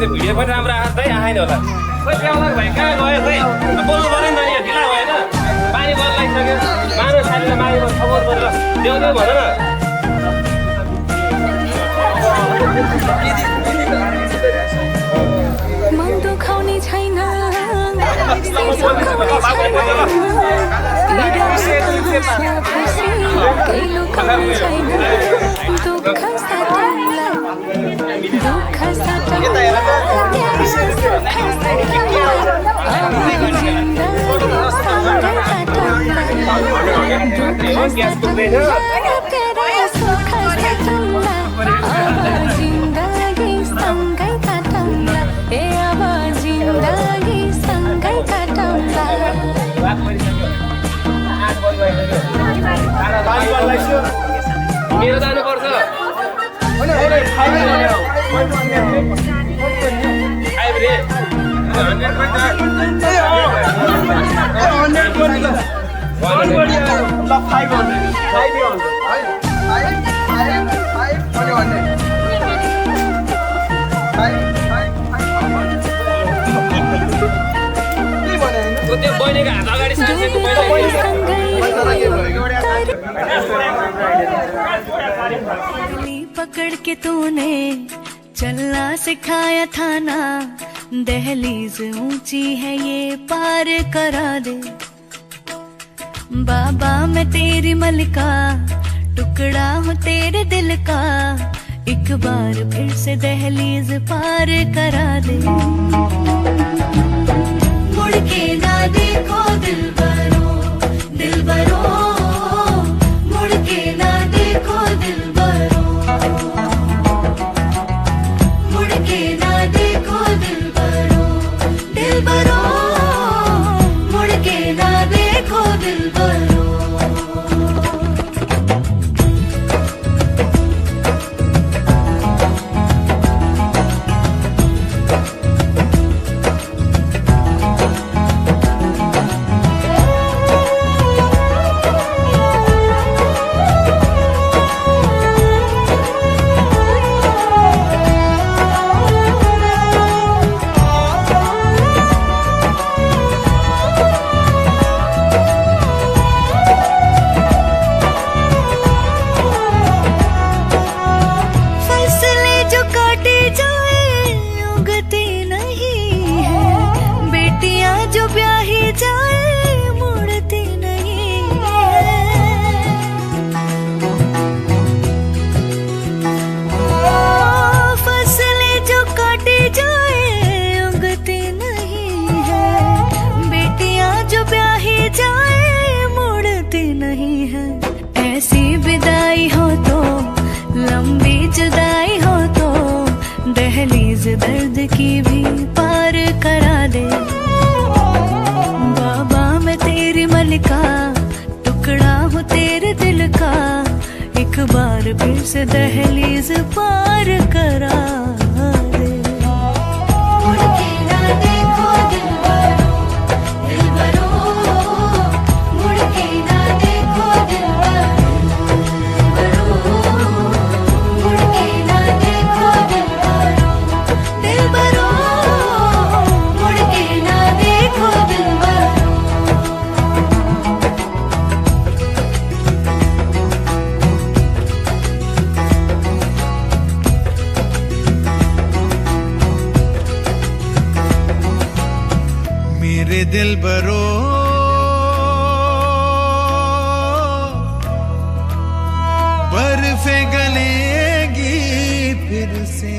भिडियो पनि राम्रो आउँदै आएन होला खोइ त्यहाँ भाइ कहाँ गयो खोइ बोल्नु पर्यो नि त यहाँ ढिला भएन पानी बदलाइसक्यो मानो साथीलाई मागेको खबर गरेर देऊ भन न मन दुखाउने छैन केही लुकाउने छैन दुःख साटौँला दुःख साटौँला जिन्दगी सँगै काटौँला ए अब जिन्दगी सँगै काटौँला मेरो जानुपर्छ त्यो बहिनीको हात अगाडि सासेको पकड़ के तूने चलना सिखाया था ना दहलीज ऊंची है ये पार करा दे बाबा मैं तेरी मलिका टुकड़ा हूँ तेरे दिल का एक बार फिर से दहलीज पार करा दे मुड़ के ना देखो दिलबरो दिलबरो मुड़ के ना देखो दिलबरो मुड़ के ना देखो दिलबरो दिलबरो मुड़ के ना देखो दिलबरो दर्द की भी पार करा दे बाबा मैं तेरी मलिका टुकड़ा हूँ तेरे दिल का एक बार फिर से दहलीज पार करा दे मुड़ के ना देखो दिलबरो दिलबरो मुड़ के ना देखो दिलबरो मुड़ के ना देखो दिलबरो दिलबरो मुड़ के ना देखो दिलबरो मेरे दिलबरो बर्फे गलेगी फिर से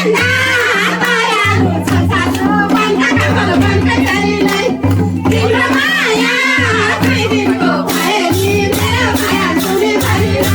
भन्दा दयालु छ सासु भन्दा भन्दा कहिल्यै तिम्रो माया कति दिनको भयो नि मेरो माया सुने भरिन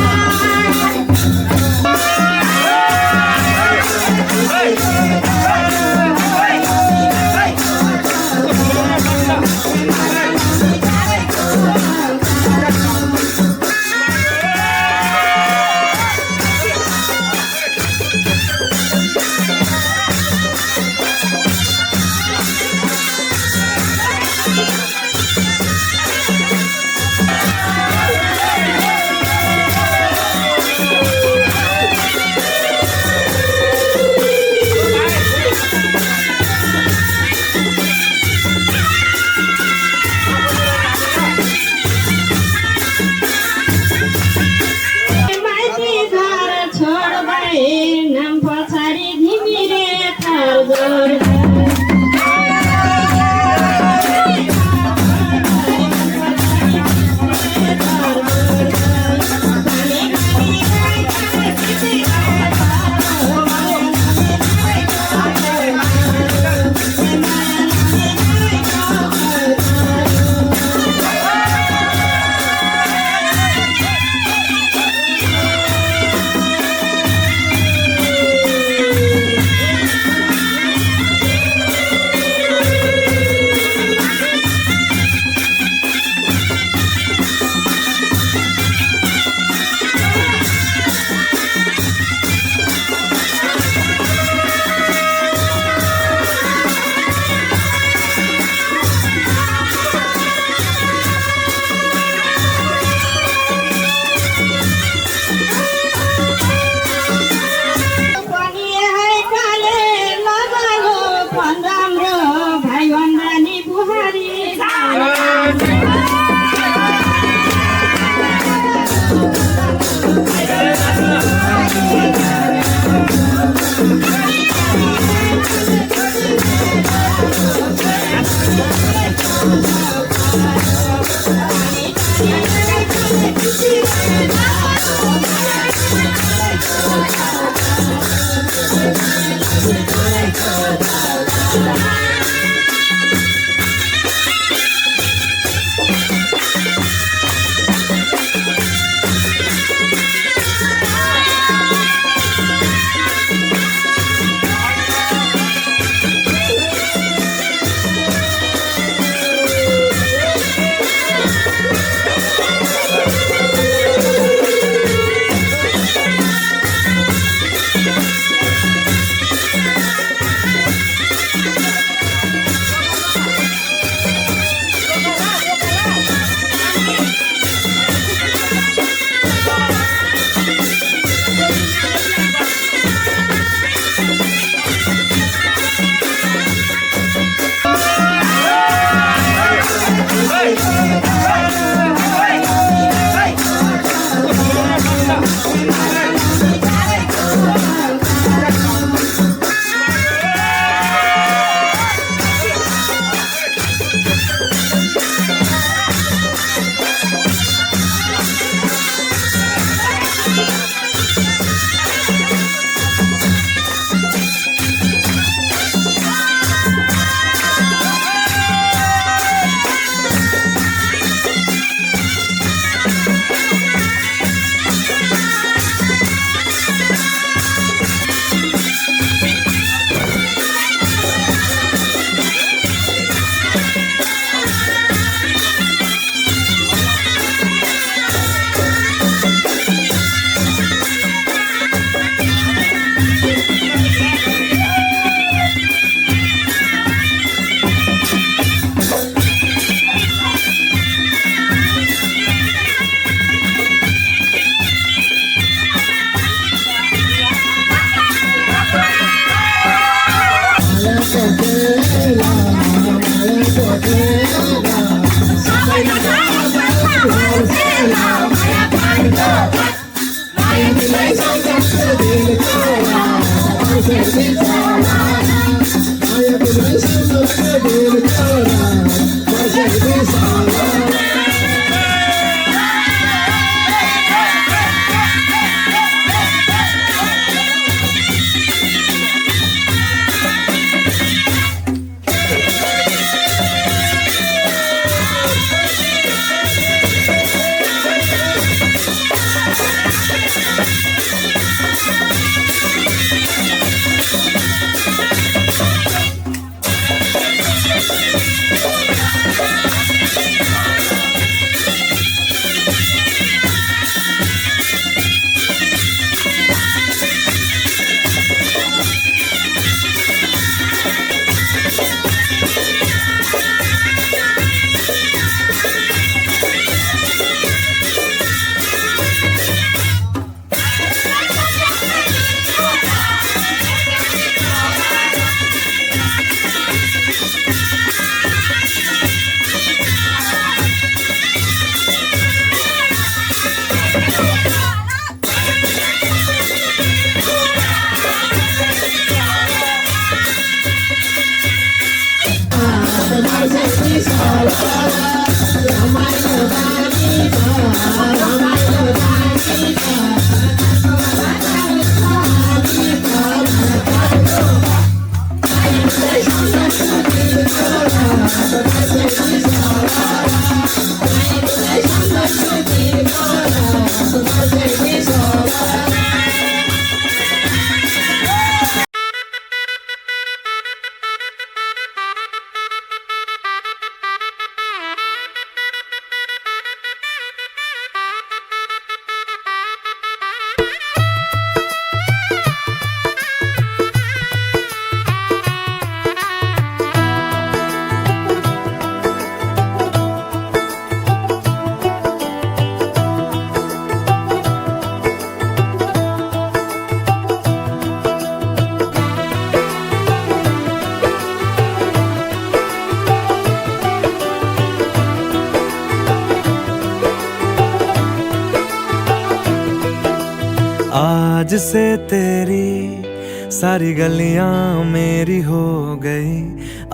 आज से तेरी सारी गलियां मेरी हो गई,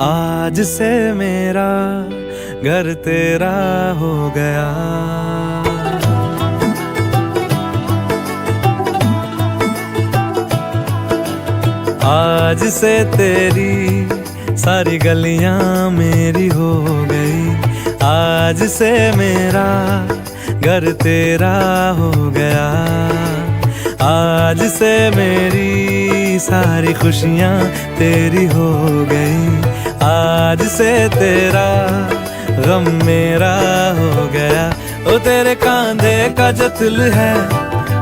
आज से मेरा घर तेरा हो गया। आज से तेरी सारी गलियां मेरी हो गई, आज से मेरा घर तेरा हो गया। आज से मेरी सारी खुशियां तेरी हो गई, आज से तेरा गम मेरा हो गया। ओ तेरे कांधे का जो दिल है,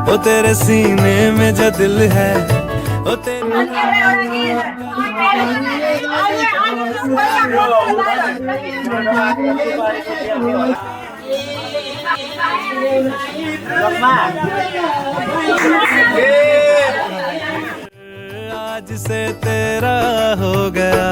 ओ तेरे सीने में जो दिल है, ओ आज से तेरा हो गया।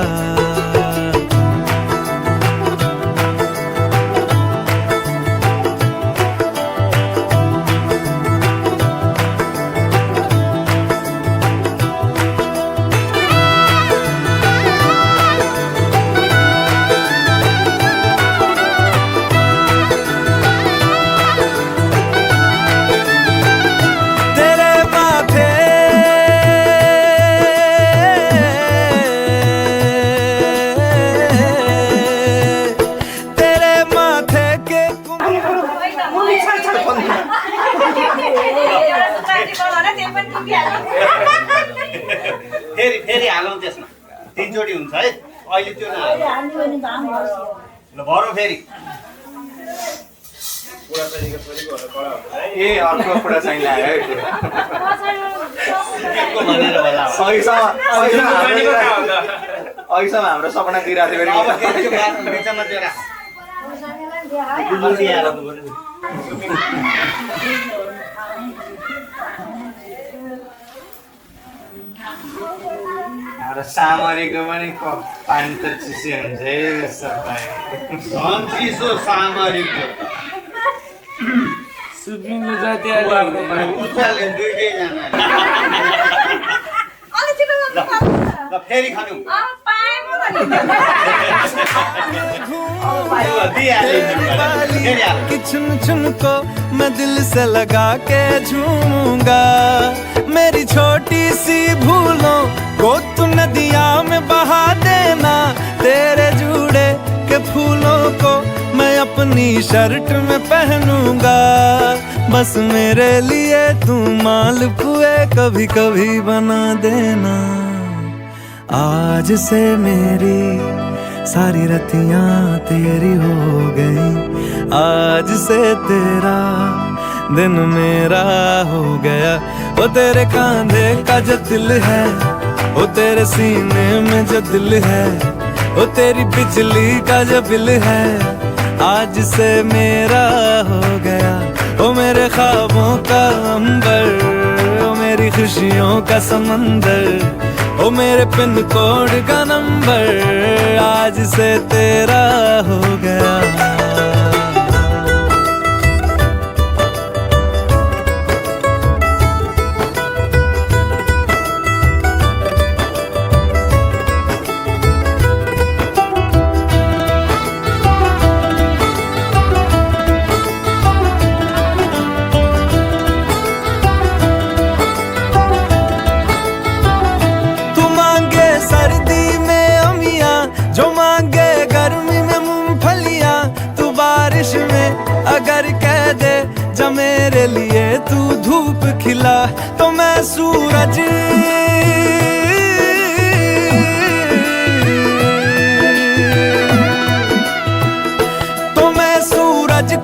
फेरि हालौँ त्यसमा 3 चोटि हुन्छ है। अहिले त्यो ल भरो फेरि ए अर्को कुरा चाहिँ लाग्यो भनेर होला। अहिलेसम्म हाम्रो सपना दिइरहेको अब फेरि बिचमा त्यो राख। हाम्रो सामरीको पनि पानी त चिसो हुन्छ है सबै। झन् चिसो सामरिक सुबिनु जाति उचाल्यो दुईटैजना। ल फेरि खानु कि चुन चुन को मैं दिल से लगा के झूमूंगा। मेरी छोटी सी भूलों को तू नदिया में बहा देना। तेरे जूड़े के फूलों को मैं अपनी शर्ट में पहनूंगा। बस मेरे लिए तू मालपुए कभी कभी बना देना। आज से मेरी सारी रतियां तेरी हो गई, आज से तेरा दिन मेरा हो गया। वो तेरे कांधे का जो दिल है, वो तेरे सीने में जो दिल है, वो तेरी बिजली का जो बिल है, आज से मेरा हो गया। वो मेरे ख्वाबों का अंबर, वो मेरी खुशियों का समंदर, ओ मेरे पिन कोड का नंबर, आज से तेरा हो गया। अगर कह दे जा मेरे लिए तू धूप खिला, तो मैं सूरज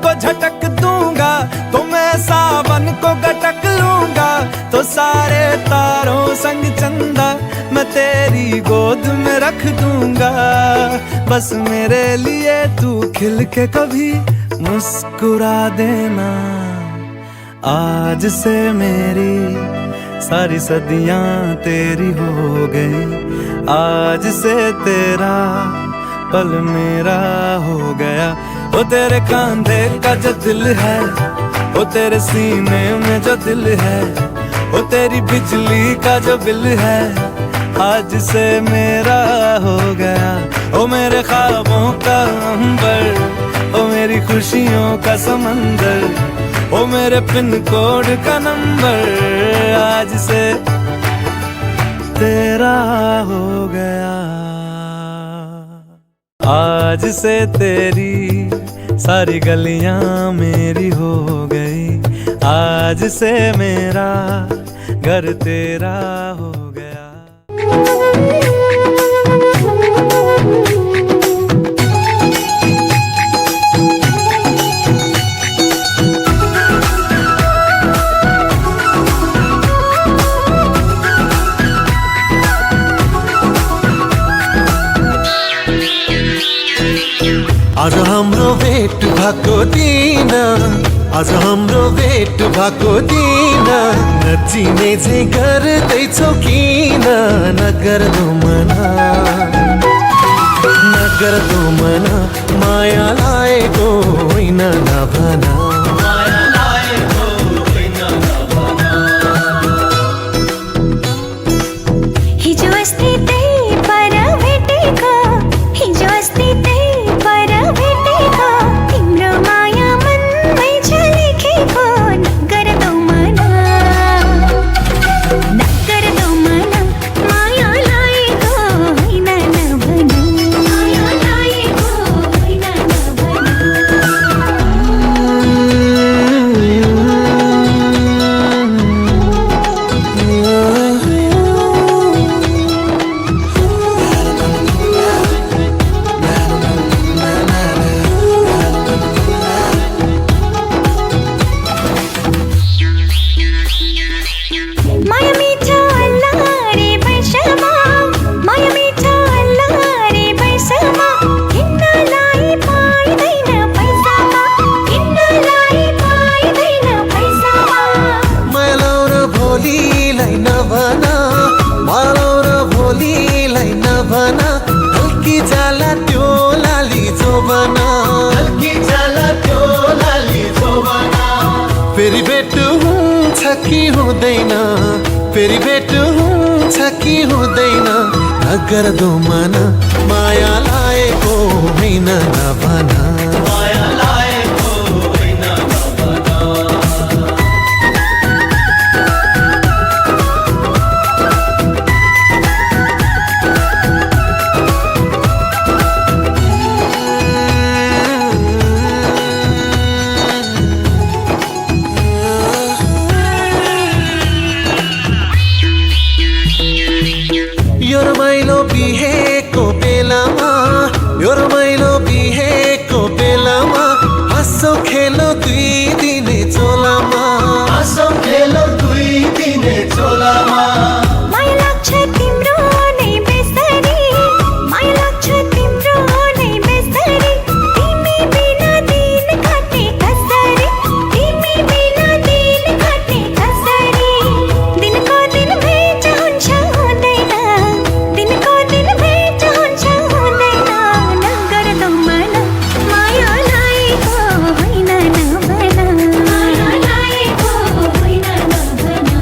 को झटक दूंगा, तो मैं सावन को गटक लूंगा। तो सारे तारों संग चंदा मैं तेरी गोद में रख दूंगा। बस मेरे लिए तू खिल के कभी मुस्कुरा देना। आज से मेरी सारी सदियां तेरी हो गई, आज से तेरा पल मेरा हो गया। वो तेरे कांधे का जो दिल है, वो तेरे सीने में जो दिल है, ओ तेरी बिजली का जो बिल है आज से मेरा हो गया। ओ मेरे ख्वाबों का अंबर, ओ मेरी खुशियों का समंदर, ओ मेरे पिन कोड का नंबर आज से तेरा हो गया। आज से तेरी सारी गलियां मेरी हो गई। आज से मेरा घर तेरा हो गया। आज हाम्रो भेट भएको दिन, आज हाम्रो भेट भएको दिन, नचिने चाहिँ गर्दैछौ किन? नगर्दो मना, नगर्दो मना, माया लागेको होइन नभना। हिजो अस्ति त्यही पर भेटेको, हिजो अस्ति त्यही पर भेटेको, तिम्रो माया मनमै छ लेखेको। नगर्दो मना, नगर्दो मना, माया लागेको होइन नभना, माया लागेको होइन नभना। माया मिठो अल्लाह रे वर्षमा, माया मिठो अल्लाह रे वर्षमा, किन्नलाई पाइँदैन पैसामा, किन्नलाई पाइँदैन पैसामा। माया र भोलिलाई नभना, माया र भोलिलाई नभना, हल्की जाला त्यो लाली जोबना, हल्की जाला त्यो लाली जोबना। फेरि भेट हुन्छ कि हुँदैन, फेरि भेट हुन्छ कि हुँदैन, नगर्दो मना, माया लागेको होइन नभना, माया लागेको होइन नभना। यो रमाइलो बिहेको बेलामा, यो रमाइलो बिहेको बेलामा, हाँसो खेलो दुई दिने चोलामा, हाँसो खेलो दुई दिने चोलामा। माया लाग्छ तिम्रो नै बेसरी, माया लाग्छ तिम्रो नै बेसरी, तिमी बिना दिन काट्ने कसरी, तिमी बिना दिन काट्ने कसरी। दिनको दिन भेट हुन्छ हुँदैन, दिनको दिन भेट हुन्छ हुँदैन, नगर्दो मना, माया लागेको होइन नभना, माया लागेको होइन नभना।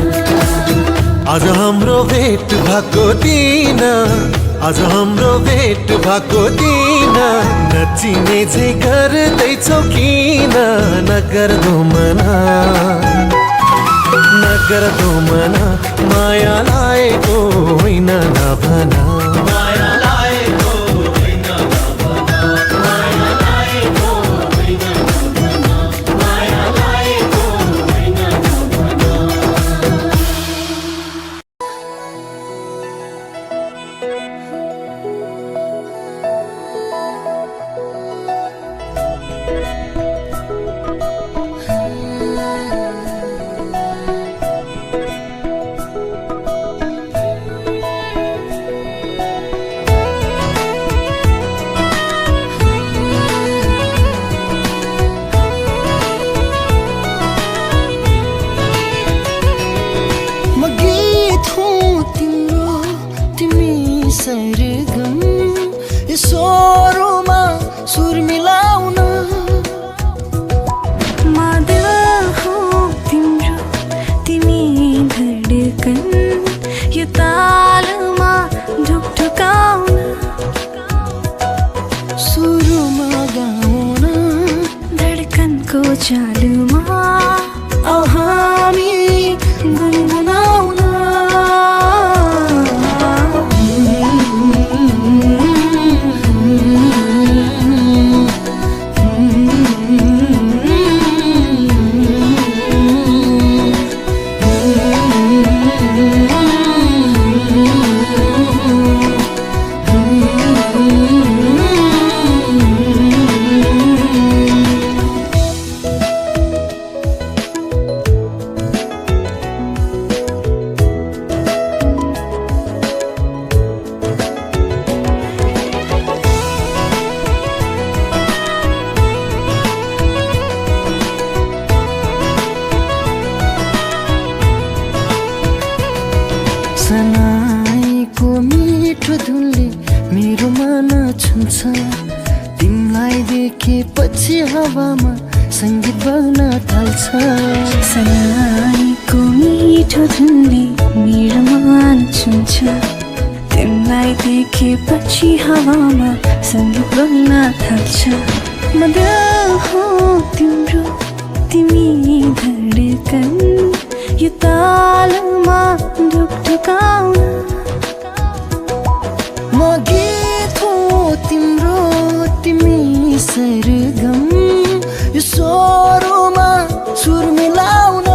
आज हाम्रो भेट भएको दिन, आज हाम्रो भेट भएको दिन, नचिने चाहिँ गर्दैछौ किन? नगर्दो मना, नगर्दो मना, माया लागेको होइन नभना, माया लागेको होइन नभना, माया लागेको होइन नभना, माया लागेको होइन नभना। सरगम स्वरमा सुर मिलाउन मादल हो तिम्रो तिमी चालुमा औ हामी गुनगुनाउन सनाईको मिठो धुनले मेरो मन छुन्छ तिमीलाई देखेपछि हावामा सङ्गीत बग्न थाल्छ सनाईको मिठो धुनले मेरो मन छुन्छ तिमीलाई देखेपछि हावामा सङ्गीत बग्न थाल्छ म दिल हो तिम्रो तिमी धडकन यो तालमा ढुकढुकाउन म गीत हो तिम्रो तिमी सरगम यो स्वरमा सुर मिलाउन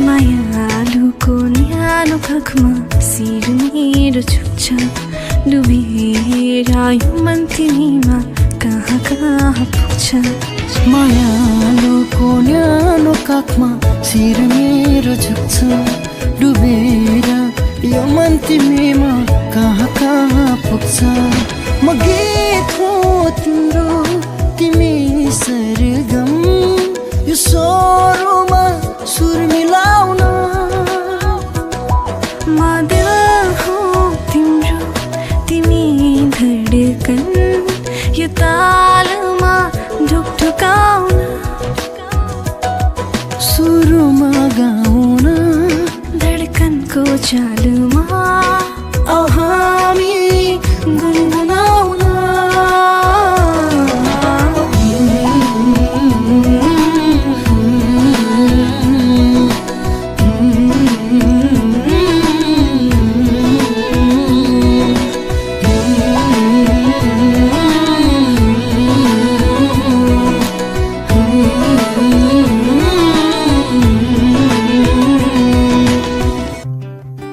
मायालुको न्यानो काखमा शिर मेरो छुट्छ डुबेर यो मन तिमीमा कहाँ कहाँ पुग्छ मायालुको न्यानो काखमा शिर मेरो झुक्छ डुबेर यो मन तिमीमा कहाँ कहाँ पुग्छ म गीत हो तिम्रो तिमी सरगम यो स्वरमा सुर मिलाउन म दिल हो तिम्रो तिमी धडकन यो तालमा ढुकढुकाउन सुरुमा गाउन धडकनको चालुमा औ हामी गुनगुनाउन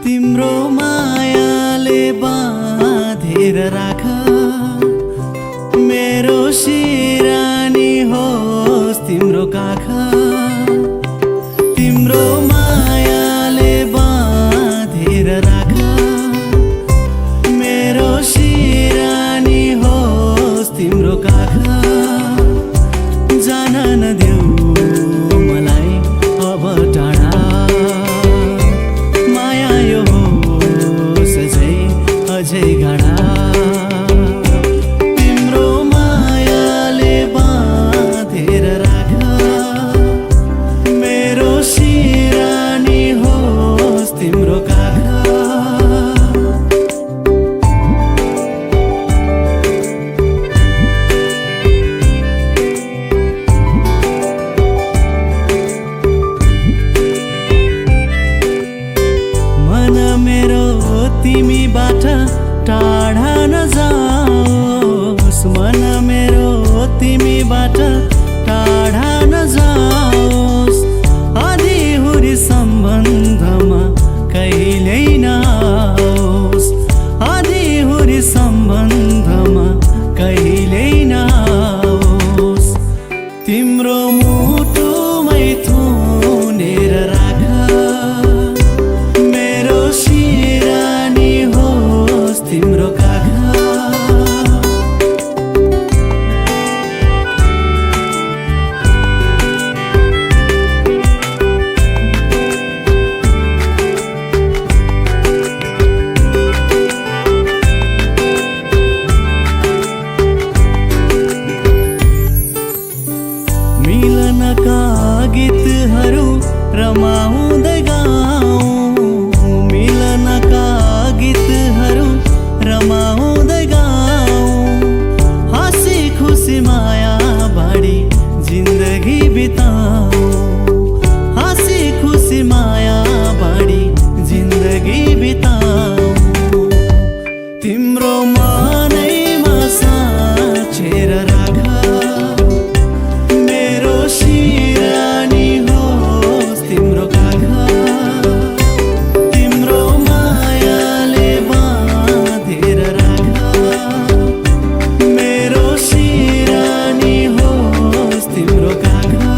तिम्रो मायाले बाँधेर राख मेरो सिरानी होस् तिम्रो काख तिम्रो मायाले बाँधेर राख मेरो सिरानी होस् तिम्रो काख जान नदेऊ मलाई अब टाढा माया यो होस् अझै गाढा तिम्रो मायाले बाँधेर राख मेरो सिरानी होस् तिम्रो काख मन मेरो तिमीबाट टाढा नजाओस् मन मेरो तिमीबाट टाढा नजाओस् आधीहुरी सम्बन्धमा कहिल्यै नआओस् आधीहुरी सम्बन्धमा कहिल्यै नआओस् तिम्रो मुटुमै थुनेर राख मेरो सिरानी होस् तिम्रो काख मनैमा साँचेर राख मेरो शिरानी होस् तिम्रो काखा तिम्रो मायाले बाँधेर राख मेरो शिरानी होस् तिम्रो काखा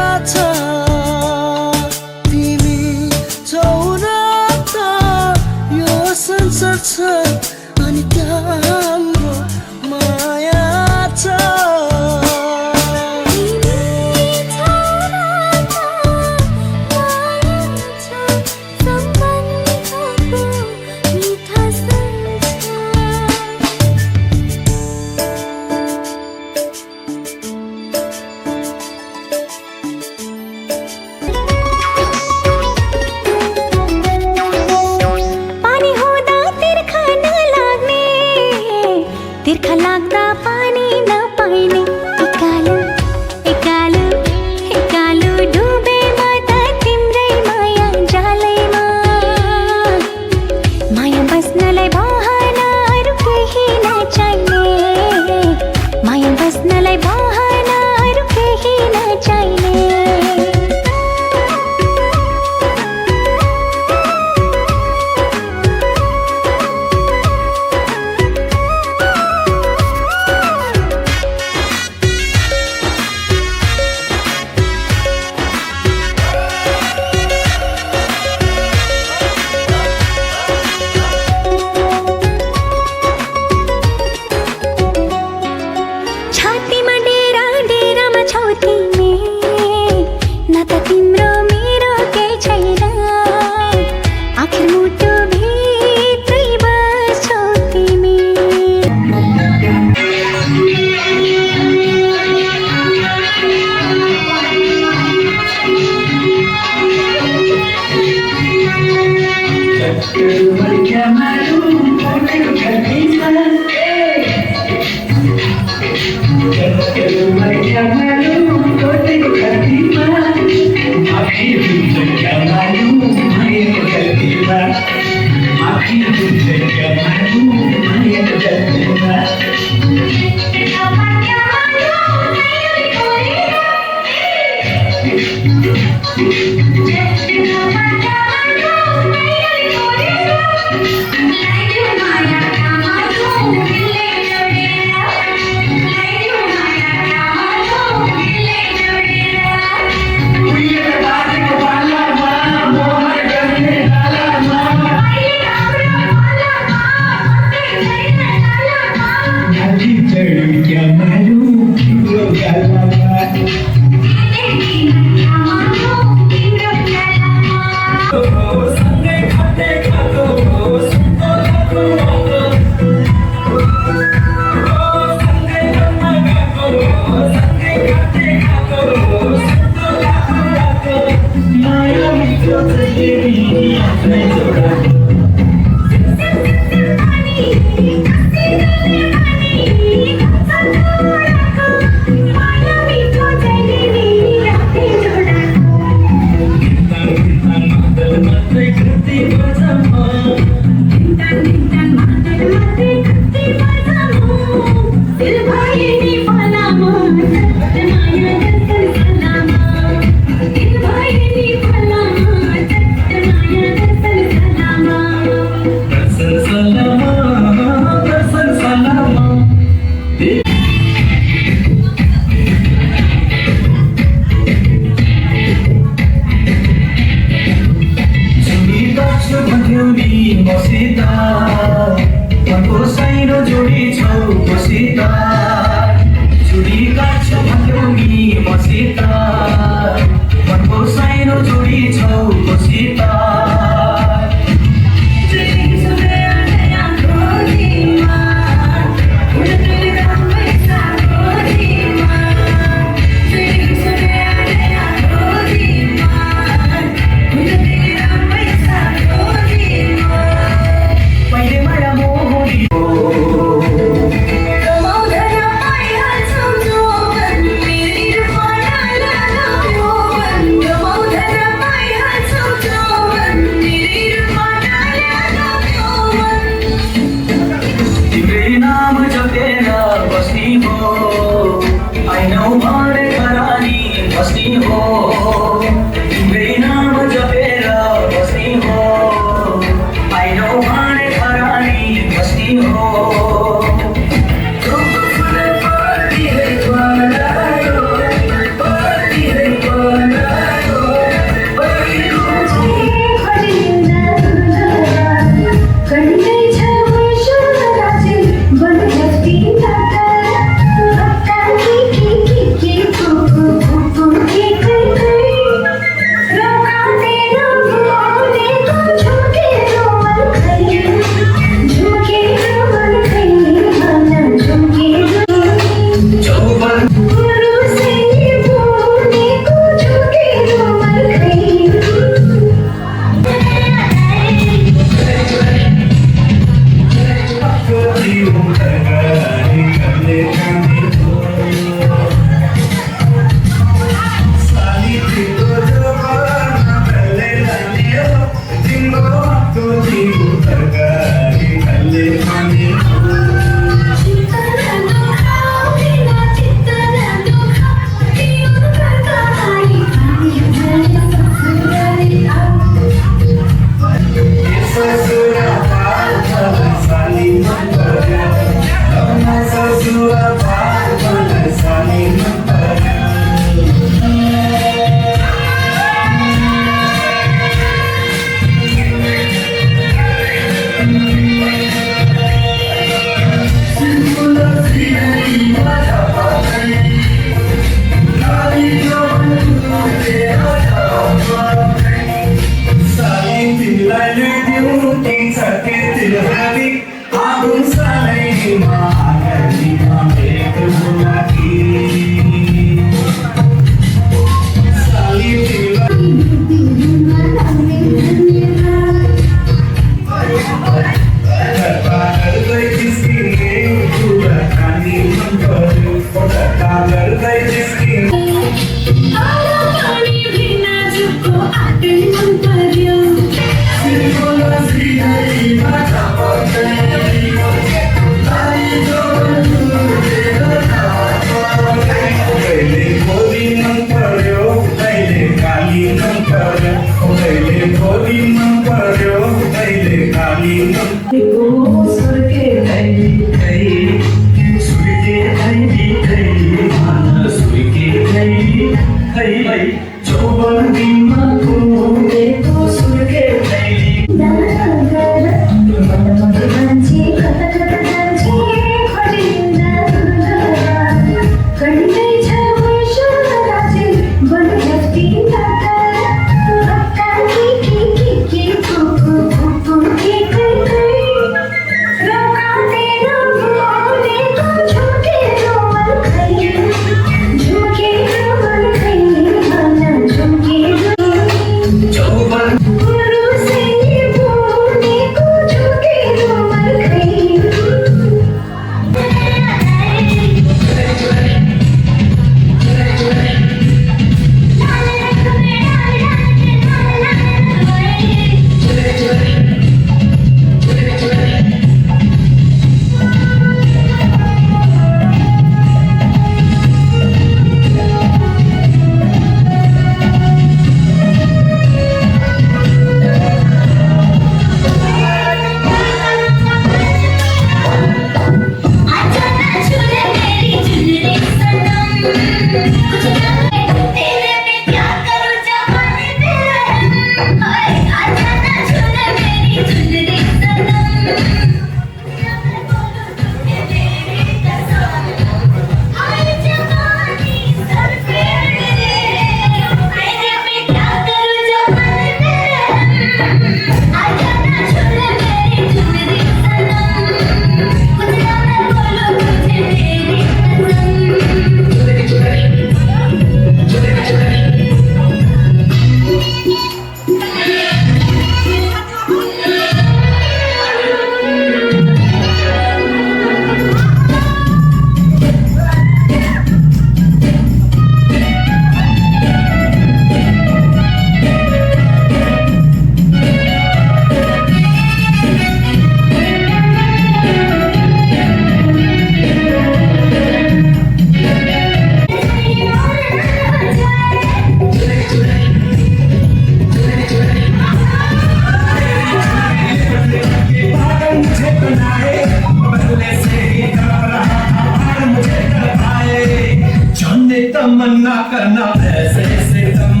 तमन्ना करना ऐसे सितम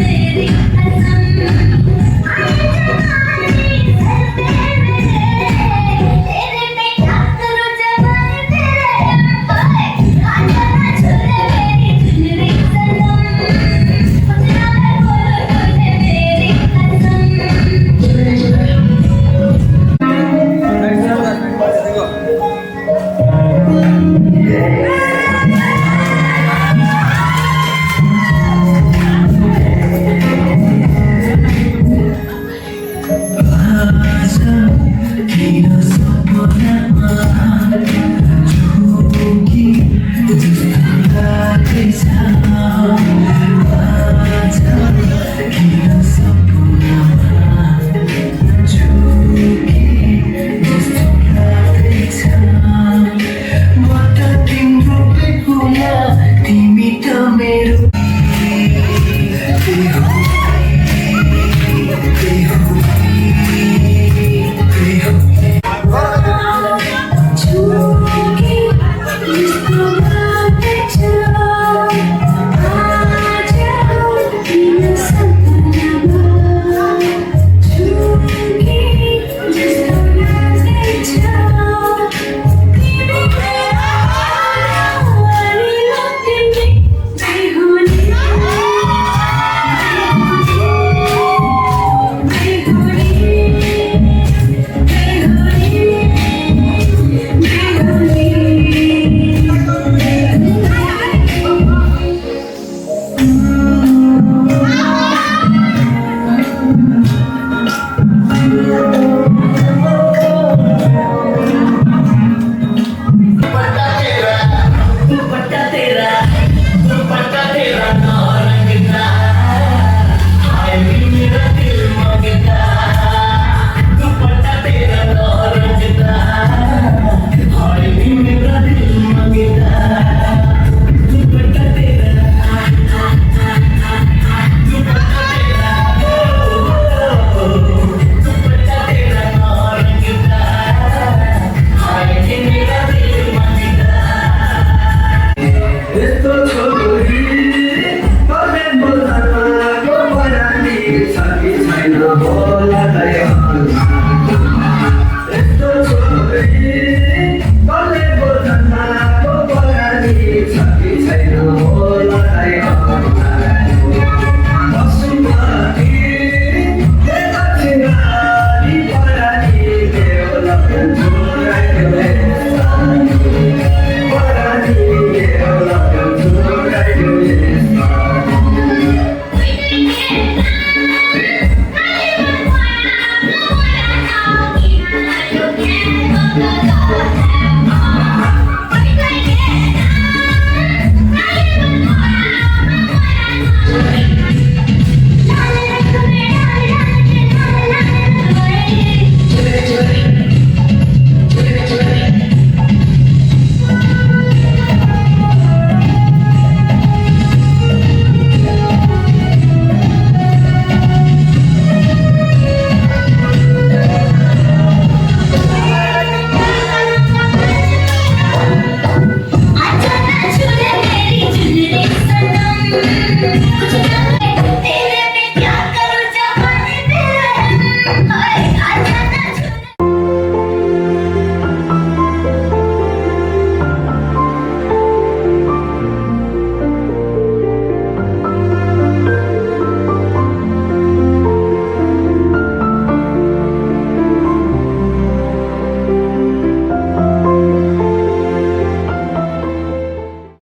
तेरी